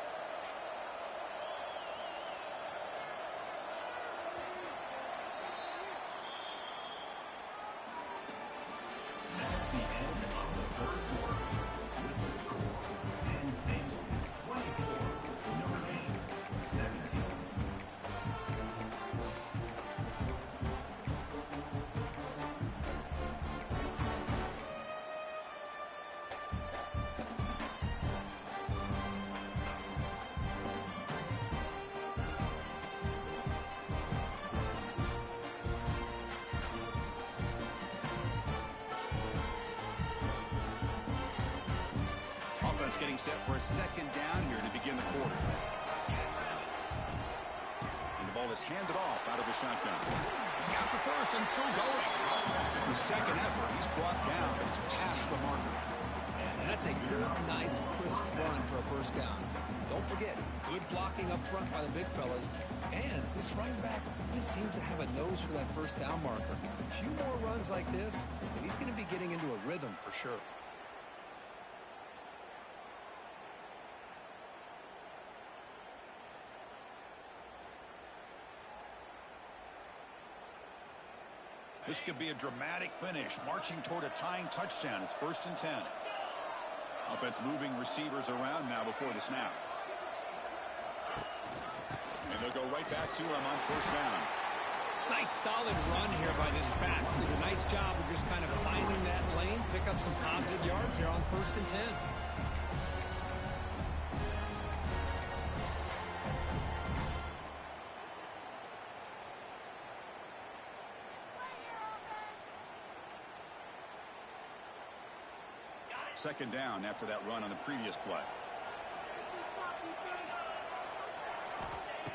Getting set for a 2nd down here to begin the quarter. And the ball is handed off out of the shotgun. He's got the first and still going. His 2nd effort, he's brought down, but it's past the marker. And that's a good, nice, crisp run for a first down. Don't forget, good blocking up front by the big fellas. And this running back just seems to have a nose for that first down marker. A few more runs like this, and he's going to be getting into a rhythm for sure. This could be a dramatic finish, marching toward a tying touchdown. It's 1st and 10. Offense moving receivers around now before the snap. And they'll go right back to him on first down. solid run here by this back. Did a nice job of just kind of finding that lane, pick up some positive yards there on 1st and 10. Second down after that run on the previous play.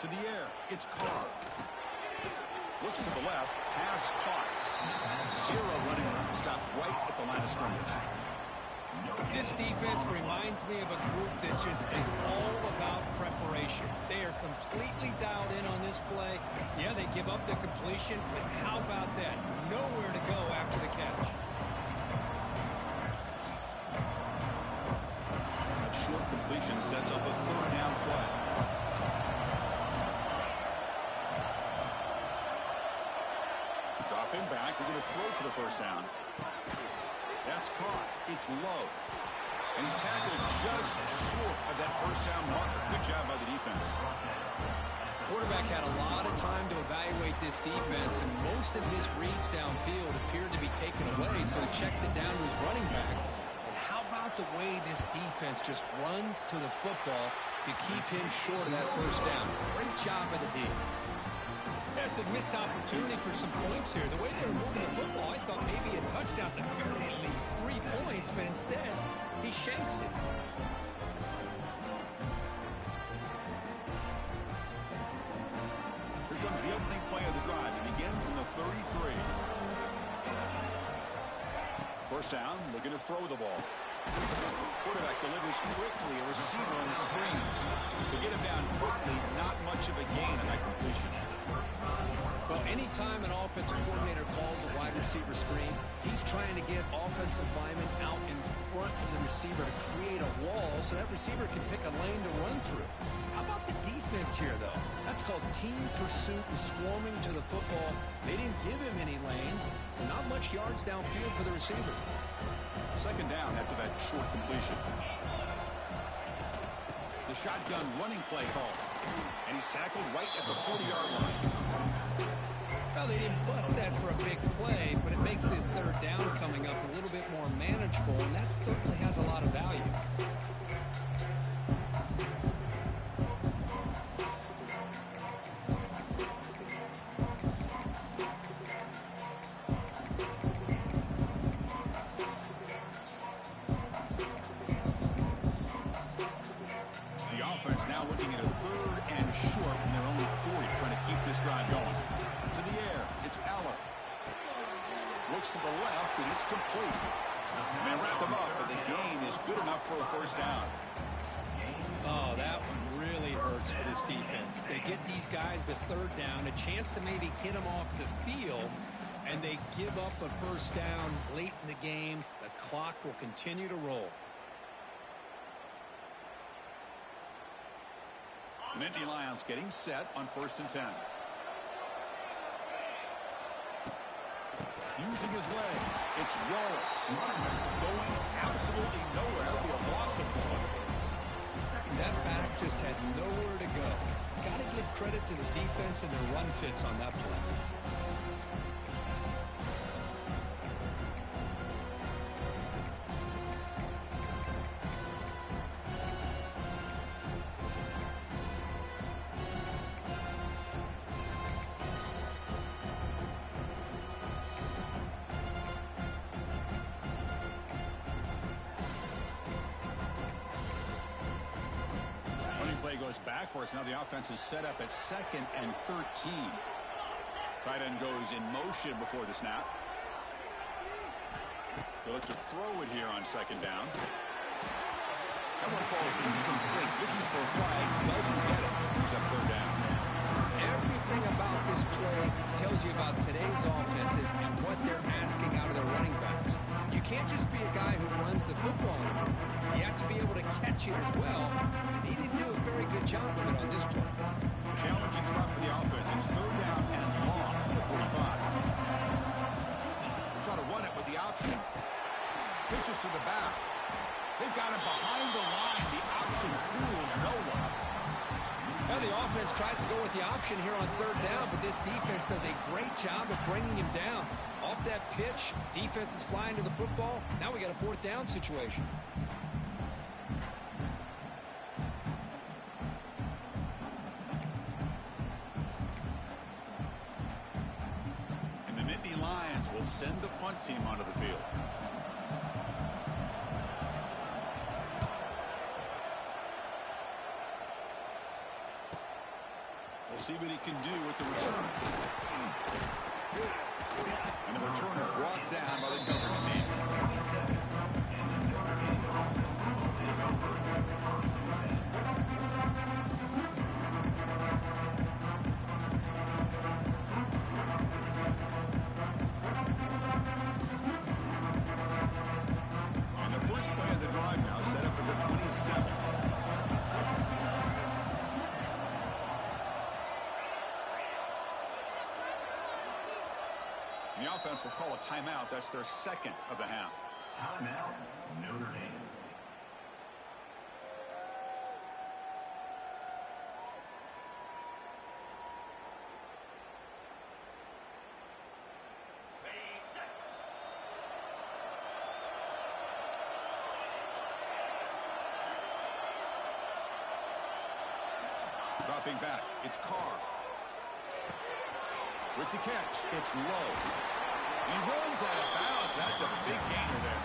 To the air, it's Carr. Looks to the left, pass caught. Zero running room, stopped right at the line of scrimmage. This defense reminds me of a group that just is all about preparation. They are completely dialed in on this play. Yeah, they give up the completion, but how about that? Nowhere to go after the catch. A short completion sets up a 3rd down play. Drop him back. We're going to throw for the 1st down. That's caught. It's low. And he's tackled just short of that 1st down marker. Good job by the defense. Quarterback had a lot of time to evaluate this defense, and most of his reads downfield appeared to be taken away, so he checks it down to his running back. And how about the way this defense just runs to the football to keep him short of that 1st down? Great job by the D. That's a missed opportunity for some points here. The way they were moving the football, I thought maybe a touchdown at the very least, 3 points, but instead, he shanks it. Here comes the opening play of the drive. It begins from the 33. 1st down, looking to throw the ball. Quarterback delivers quickly, a receiver on the screen. To get him down quickly, not much of a gain on that completion. Well, anytime an offensive coordinator calls a wide receiver screen, he's trying to get offensive linemen out in front of the receiver to create a wall so that receiver can pick a lane to run through. How about the defense here, though? That's called team pursuit and swarming to the football. They didn't give him any lanes, so not much yards downfield for the receiver. 2nd down after that short completion. The shotgun running play call. And he's tackled right at the 40-yard line. Well, they didn't bust that for a big play, but it makes this 3rd down coming up a little bit more manageable, and that certainly has a lot of value. The offense now looking at a 3rd and short when they're only 40, trying to keep this drive going. To the air, it's Aller. Looks to the left, and it's complete. They wrap him up, but the gain is good enough for a 1st down. Oh, that one really hurts for this defense. They get these guys the 3rd down, a chance to maybe get them off the field, and they give up a 1st down late in the game. The clock will continue to roll. The Nittany Lions getting set on 1st and 10. Using his legs, it's Wallace. Going absolutely nowhere. That'll be a loss of ball. That back just had nowhere to go. Got to give credit to the defense and their run fits on that play. Goes backwards. Now the offense is set up at 2nd and 13. Tight end goes in motion before the snap. They look to throw it here on 2nd down. That one falls incomplete. Looking for a flag. Doesn't get it. He's up 3rd down. Everything about this play tells you about today's offenses and what they're asking out of their running backs. You can't just be a guy who runs the football. You have to be able to catch it as well. And he didn't do a very good job of it on this play. Challenging spot for the offense. It's 3rd down and long at the 45. We'll try to run it with the option. Pitches to the back. They've got him behind the line. The option fools no one. Well, the offense tries to go with the option here on third down, but this defense does a great job of bringing him down. Off that pitch, defense is flying to the football. Now we got a fourth down situation. And the Nittany Lions will send the punt team onto the field. We'll see what he can do with the return. And the returner brought down by the coverage team. And the first play of the drive now set up at the 27. The offense will call a timeout. That's their second of the half. Timeout, Notre Dame. Dropping back, it's Carr. With the catch, it's low. He runs out of bounds. That's a big gainer there.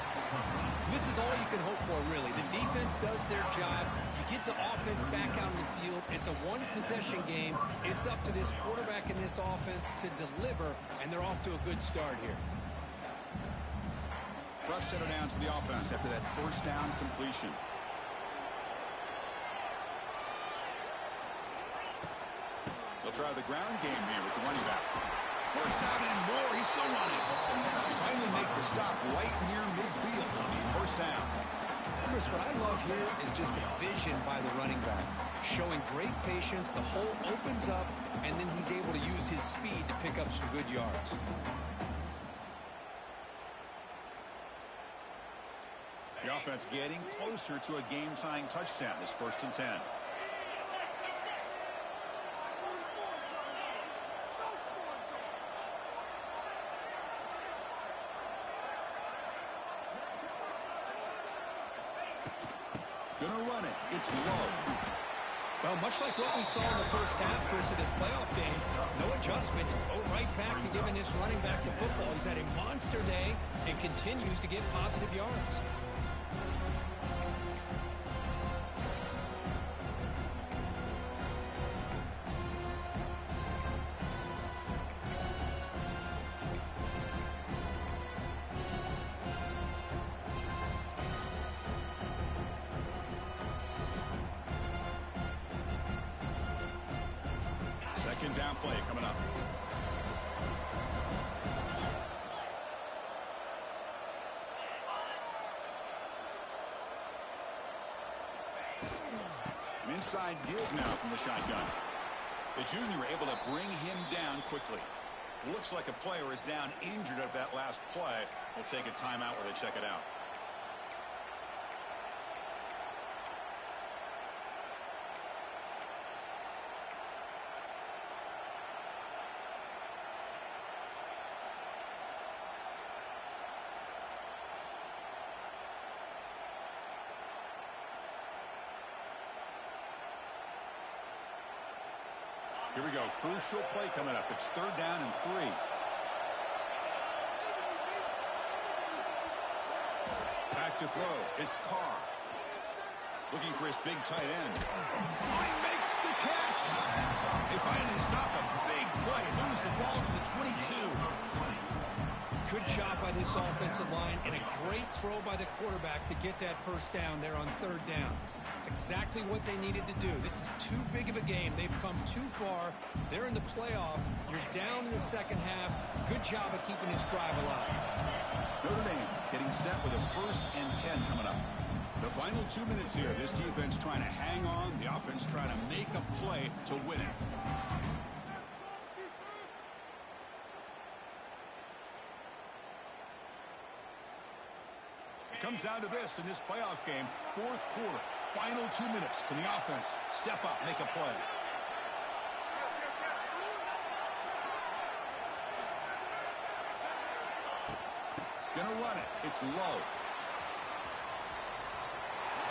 This is all you can hope for, really. The defense does their job. You get the offense back out in the field. It's a one-possession game. It's up to this quarterback and this offense to deliver, and they're off to a good start here. Fresh set of downs for the offense after that first down completion. They'll try the ground game here with the running back. First down and more. He's still running. They finally make the stop right near midfield on the first down. Chris, what I love here is just the vision by the running back. Showing great patience. The hole opens up, and then he's able to use his speed to pick up some good yards. The offense getting closer to a game-tying touchdown. It's 1st and 10. Gonna run it. It's low. Well, much like what we saw in the first half, Chris, of this playoff game, no adjustments. Go right back to giving this running back to football. He's had a monster day and continues to get positive yards. Second down play coming up. An inside give now from the shotgun. The junior able to bring him down quickly. Looks like a player is down injured at that last play. We'll take a timeout where they check it out. Here we go. Crucial play coming up. It's 3rd down and 3. Back to throw. It's Carr. Looking for his big tight end. Oh, he makes the catch. They finally stop a big play. Moves the ball to the 22. Good job by this offensive line and a great throw by the quarterback to get that first down there on 3rd down. It's exactly what they needed to do. This is too big of a game. They've come too far. They're in the playoff. You're down in the second half. Good job of keeping this drive alive. Notre Dame getting set with a 1st and 10 coming up. The final 2 minutes here. This defense trying to hang on. The offense trying to make a play to win it. It comes down to this in this playoff game. 4th quarter. Final 2 minutes. Can the offense step up, make a play? Gonna run it. It's low.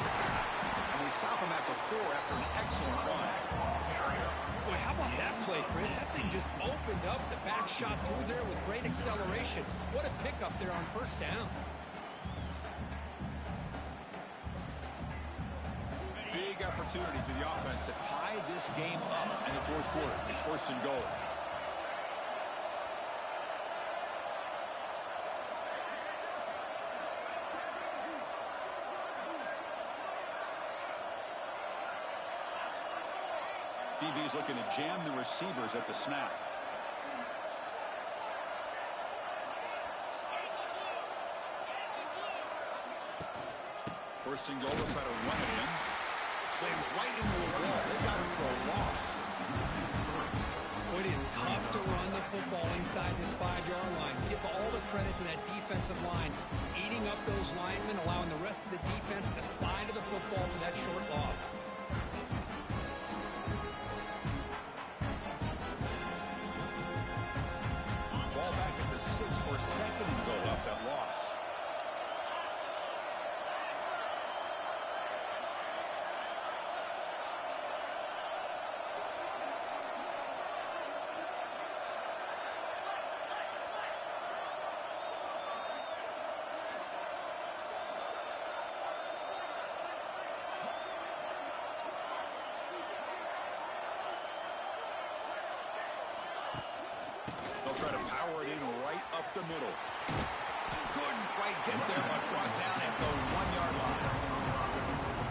And they stop him at the 4 after an excellent run. Boy, how about that play, Chris? That thing just opened up the back shot through there with great acceleration. What a pickup there on first down. Big opportunity for the offense to tie this game up in the fourth quarter. It's first and goal. DB's looking to jam the receivers at the snap. First and goal, they'll try to run it in. Slams right into a wall. They got him for a loss. It is tough to run the football inside this 5-yard line. Give all the credit to that defensive line, eating up those linemen, allowing the rest of the defense to fly to the football for that short loss. Ball back at the 6 for second and goal up that loss. They'll try to power it in right up the middle. Couldn't quite get there, but brought down at the 1-yard line.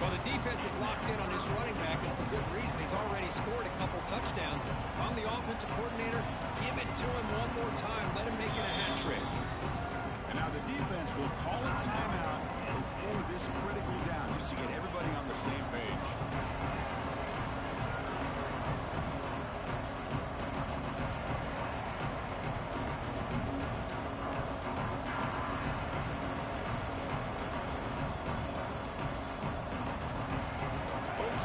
Well, the defense is locked in on this running back, and for good reason. He's already scored a couple touchdowns. If I'm the offensive coordinator, give it to him one more time. Let him make it a hat trick. And now the defense will call a timeout before this critical down, just to get everybody on the same page.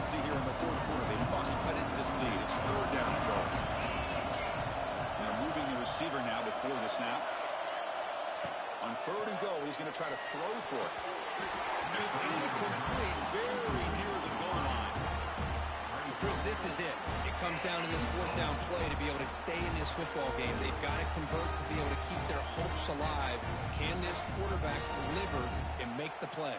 Here in the fourth quarter, they must cut into this lead. It's third down and goal. They're moving the receiver now before the snap. On third and goal, he's going to try to throw for it. And it's incomplete, very near the goal line. Chris, this is it. It comes down to this fourth down play to be able to stay in this football game. They've got to convert to be able to keep their hopes alive. Can this quarterback deliver and make the play?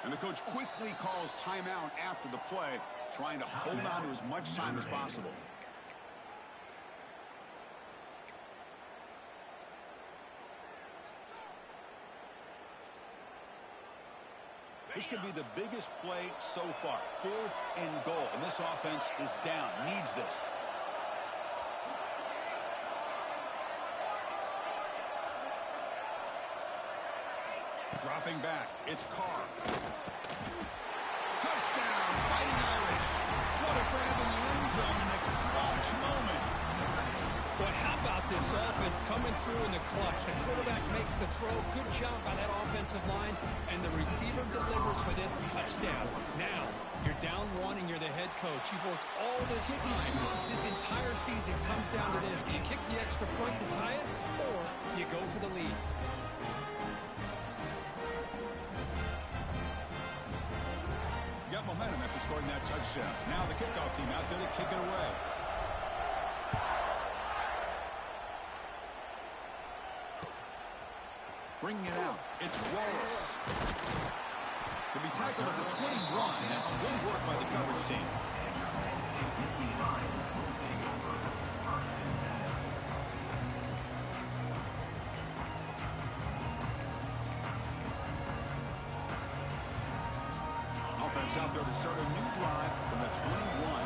And the coach quickly calls timeout after the play, trying to hold on to as much time as possible. This could be the biggest play so far. Fourth and goal. And this offense is down. Needs this. Dropping back. It's Carr. Touchdown, Fighting Irish. What a grab in the end zone in a clutch moment. Boy, how about this offense coming through in the clutch? The quarterback makes the throw. Good job by that offensive line. And the receiver delivers for this touchdown. Now, you're down 1 and you're the head coach. You've worked all this time. This entire season comes down to this. Do you kick the extra point to tie it, or do you go for the lead? Got momentum after scoring that touchdown. Now the kickoff team out there to kick it away. Bringing it out. It's Wallace. To be tackled at the 21. That's good work by the coverage team. Offense out there to start a new drive from the 21.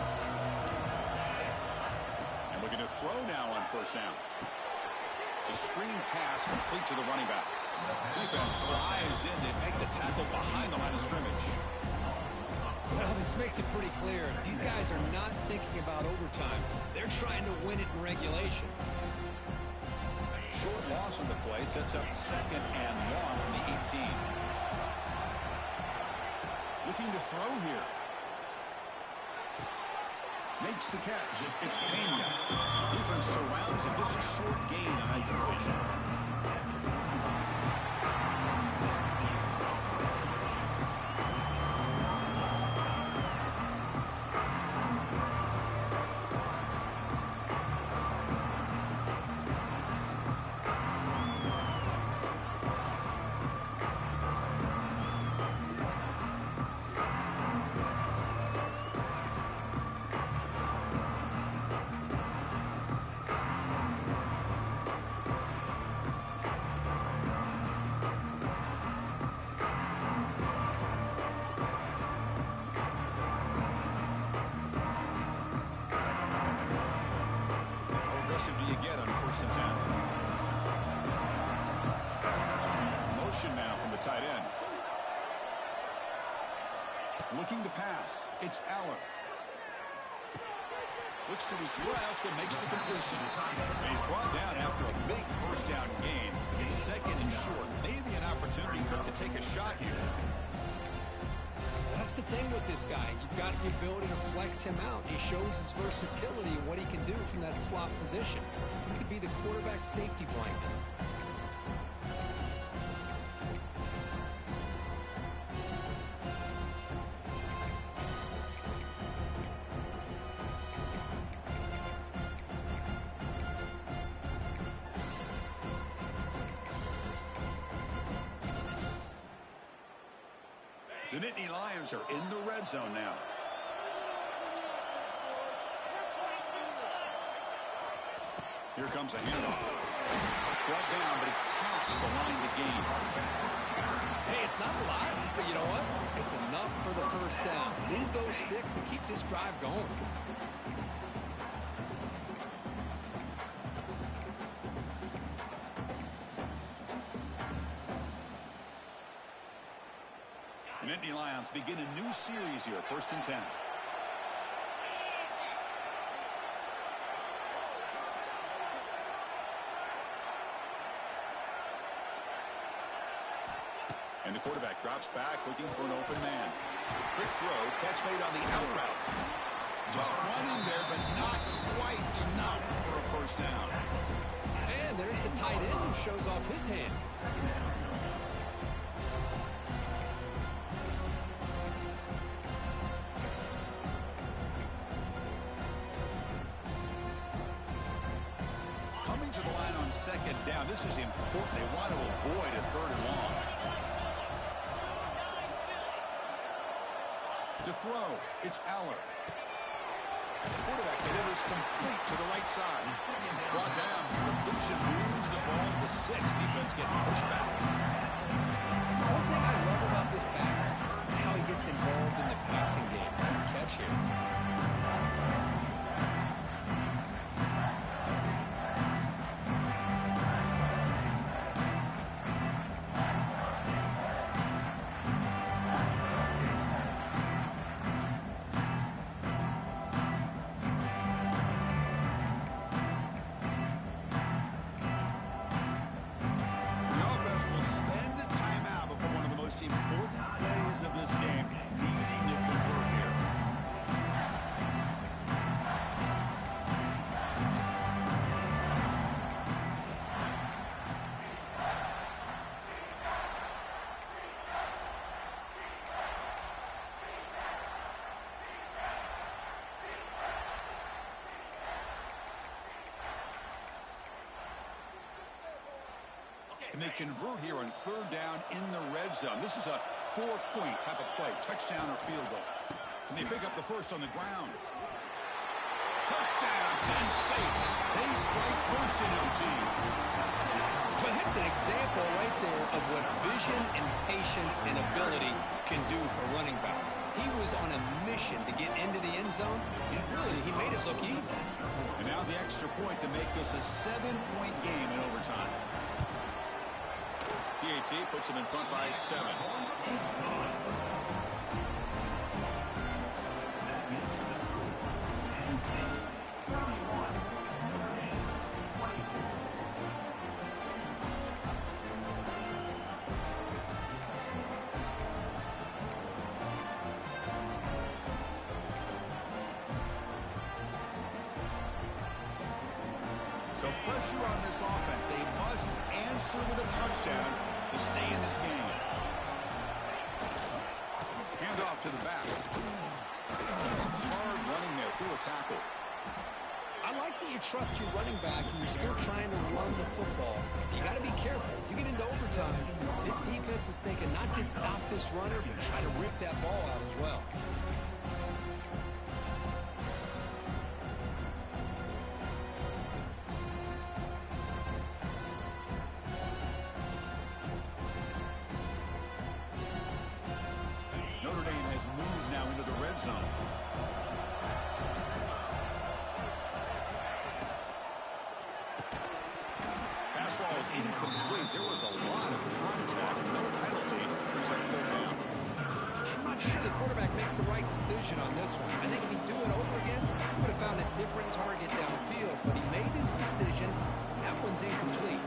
And looking to throw now on first down. It's a screen pass complete to the running back. Defense flies in. They make the tackle behind the line of scrimmage. Well, this makes it pretty clear. These guys are not thinking about overtime. They're trying to win it in regulation. Short loss on the play sets up 2nd and 1 on the 18. Looking to throw here. Makes the catch. It's Pena. Defense surrounds him. Just a short gain on that completion. Do you get on 1st and 10? Motion now from the tight end. Looking to pass. It's Aller. Looks to his left and makes the completion. And he's brought down after a big 1st down gain. It's 2nd and short. Maybe an opportunity for him to take a shot here. That's the thing with this guy. You've got the ability to flex him out. He shows his versatility and what he can do from that slot position. He could be the quarterback safety blanket. The Nittany Lions are in the red zone now. Here comes a handoff. Brought down, but it's past the line to gain. Hey, it's not a lot, but you know what? It's enough for the 1st down. Move those sticks and keep this drive going. The Nittany Lions begin a new series here, 1st and 10. And the quarterback drops back, looking for an open man. Quick throw, catch made on the out route. Tough running there, but not quite enough for a 1st down. And there's the tight end who shows off his hands. Coming to the line on 2nd down. This is important. They want to avoid a 3rd and long. To throw, it's Aller. The quarterback delivers complete to the right side. Brought down. Completion moves the ball to the 6. Defense getting pushed back. One thing I love about this back is how he gets involved in the passing game. Nice catch here. Of this game, needing to convert here. And they convert here on 3rd down in the red zone. This is a 4-point type of play, touchdown or field goal. Can they pick up the 1st on the ground? Touchdown, Penn State. They strike 1st in OT. Well, that's an example right there of what vision and patience and ability can do for a running back. He was on a mission to get into the end zone, and really, he made it look easy. And now the extra point to make this a 7-point game in overtime. PAT puts them in front by 7. So pressure on this offense. They must answer with a touchdown to stay in this game. Hand off to the back. Some hard running there through a tackle. I like that you trust your running back and you're still trying to run the football. You got to be careful. You get into overtime. This defense is thinking not just stop this runner, but try to rip that ball out as well. Notre Dame has moved now into the red zone. Pass ball is incomplete. There was a lot of contact. No penalty. Looks like a third down. I'm not sure the quarterback makes the right decision on this one. I think if he'd do it over again, he would have found a different target downfield. But he made his decision. That one's incomplete.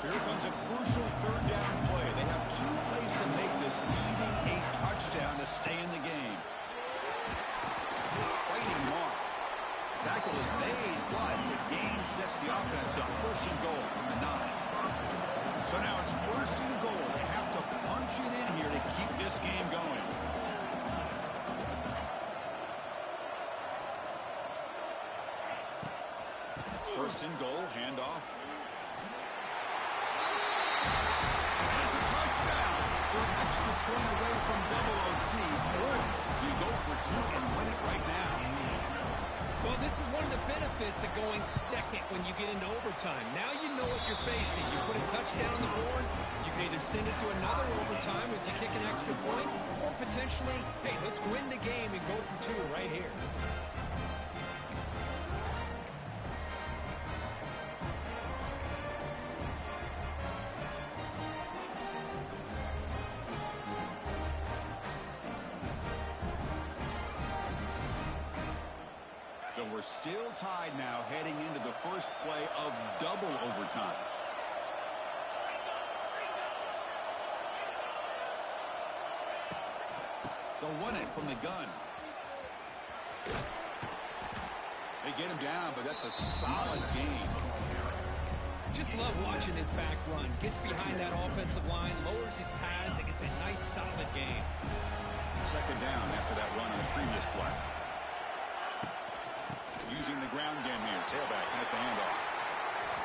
Here comes a crucial third down play. They have 2 plays to make this, needing a touchdown to stay in the game. Fighting him off. Tackle is made, but the gain sets the offense up. First and goal from the 9. So now it's first and goal. They have to punch it in here to keep this game going. First and goal, handoff. It's a touchdown. We're an extra point away from double OT, or you go for 2 and win it right now. Well, this is one of the benefits of going second when you get into overtime. Now you know what you're facing. You put a touchdown on the board, you can either send it to another overtime if you kick an extra point, or potentially, hey, let's win the game and go for 2 right here. So we're still tied now heading into the first play of double overtime. They'll run it from the gun. They get him down, but that's a solid gain. Just love watching this back run. Gets behind that offensive line, lowers his pads, and gets a nice solid gain. Second down after that run on the previous play. Using the ground game here. Tailback has the handoff.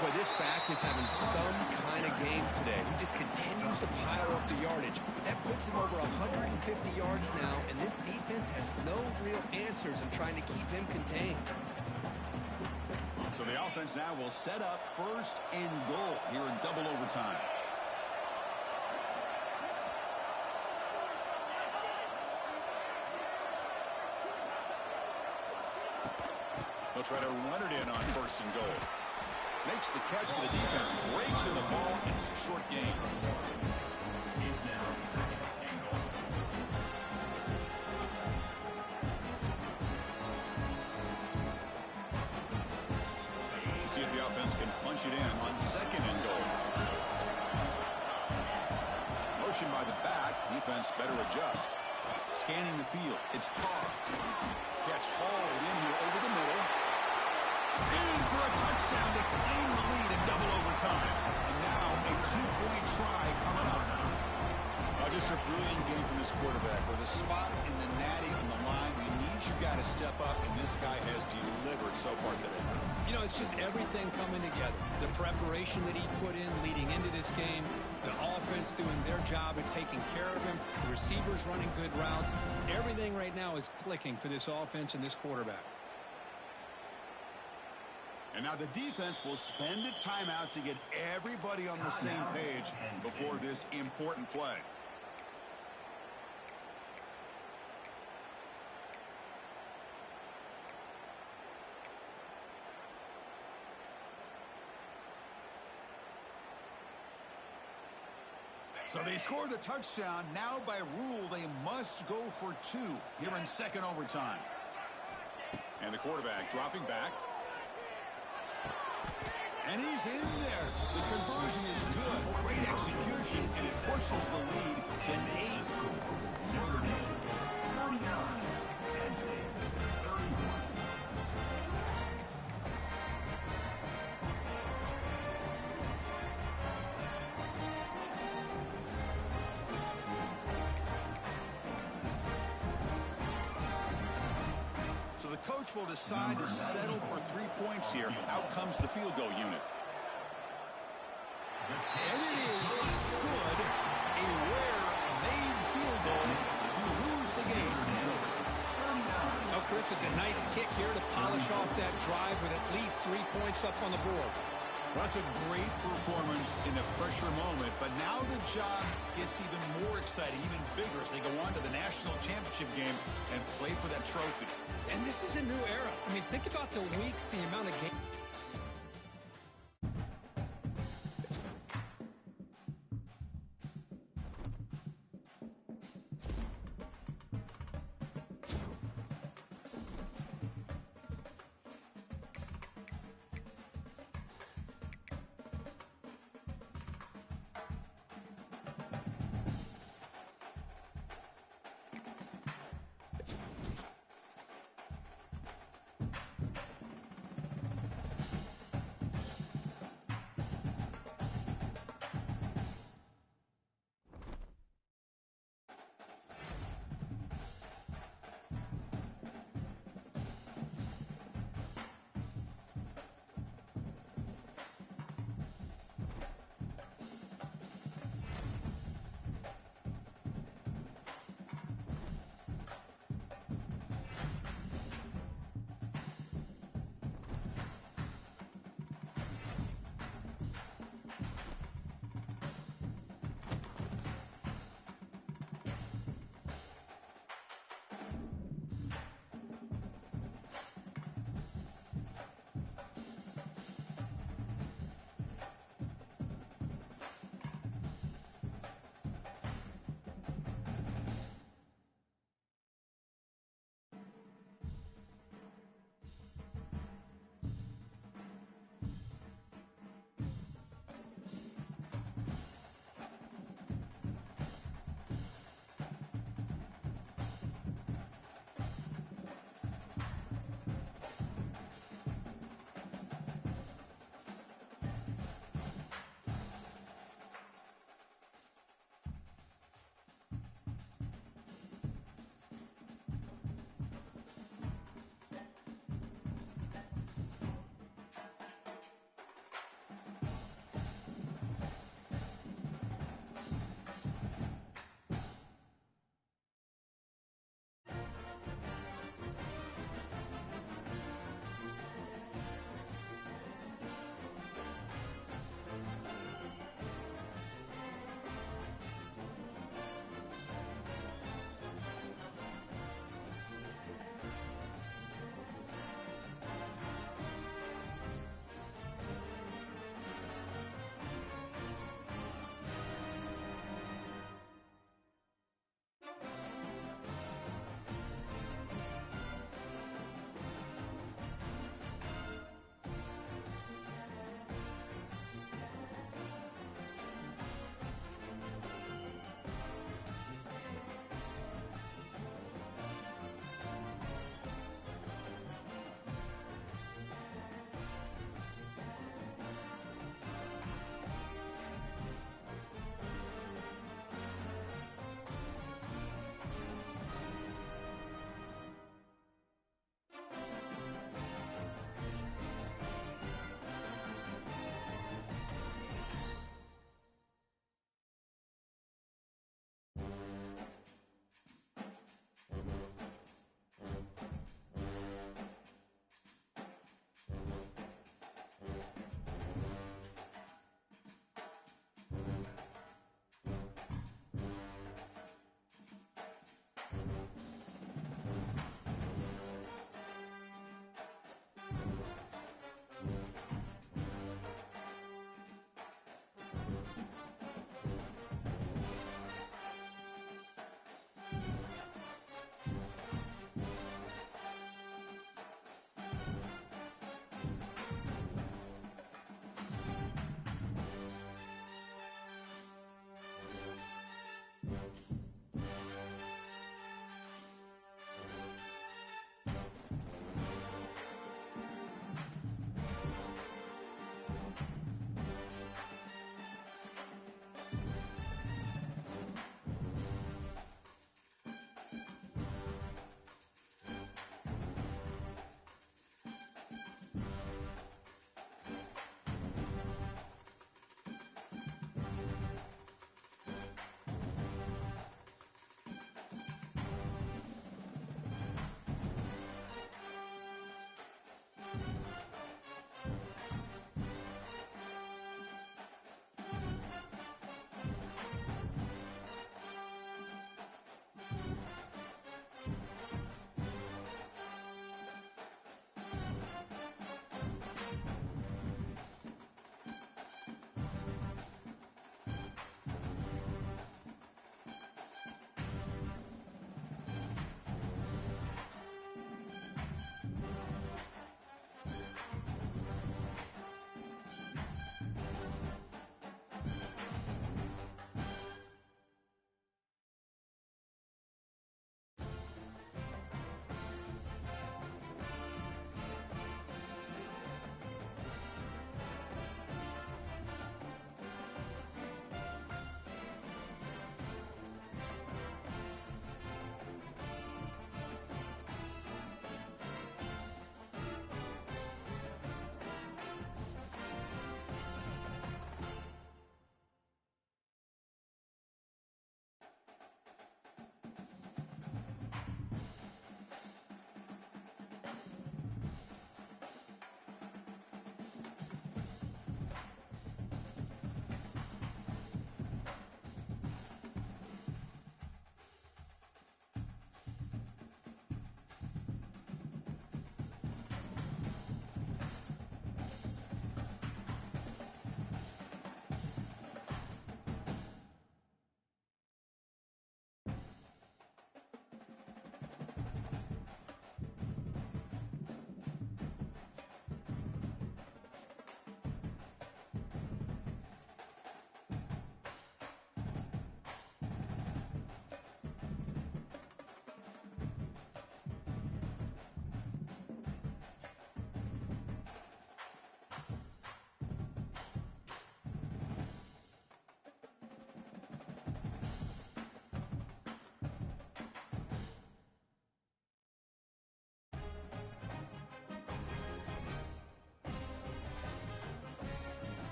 Boy, this back is having some kind of game today. He just continues to pile up the yardage. That puts him over 150 yards now, and this defense has no real answers in trying to keep him contained. So the offense now will set up first and goal here in double overtime. They'll try to run it in on first and goal. Makes the catch, but the defense breaks in the ball, and it's a short gain. It's now second and goal. See if the offense can punch it in on second and goal. Motion by the back. Defense better adjust. Scanning the field. It's Carr. Catch hauled in here over the middle. In for a touchdown to claim the lead in double overtime. And now a 2-point try coming up. Just a brilliant game from this quarterback. With a spot in the natty on the line, we need you guys to step up, and this guy has delivered so far today. You know, it's just everything coming together. The preparation that he put in leading into this game, the offense doing their job at taking care of him, the receivers running good routes. Everything right now is clicking for this offense and this quarterback. And now the defense will spend a timeout to get everybody on the same page before this important play. So they score the touchdown. Now by rule, they must go for 2 here in second overtime. And the quarterback dropping back. And he's in there. The conversion is good. Great execution, and it pushes the lead to 8. Notre Dame, 39. Penn State, 31. So the coach will decide to settle for 3 points here. Out comes the field goal unit. And it is good. A rare made field goal to lose the game. Oh, Chris, it's a nice kick here to polish off that drive with at least 3 points up on the board. Well, that's a great performance in a pressure moment, but now the job gets even more exciting, even bigger as they go on to the national championship game and play for that trophy. And this is a new era. I mean, think about the weeks, the amount of games.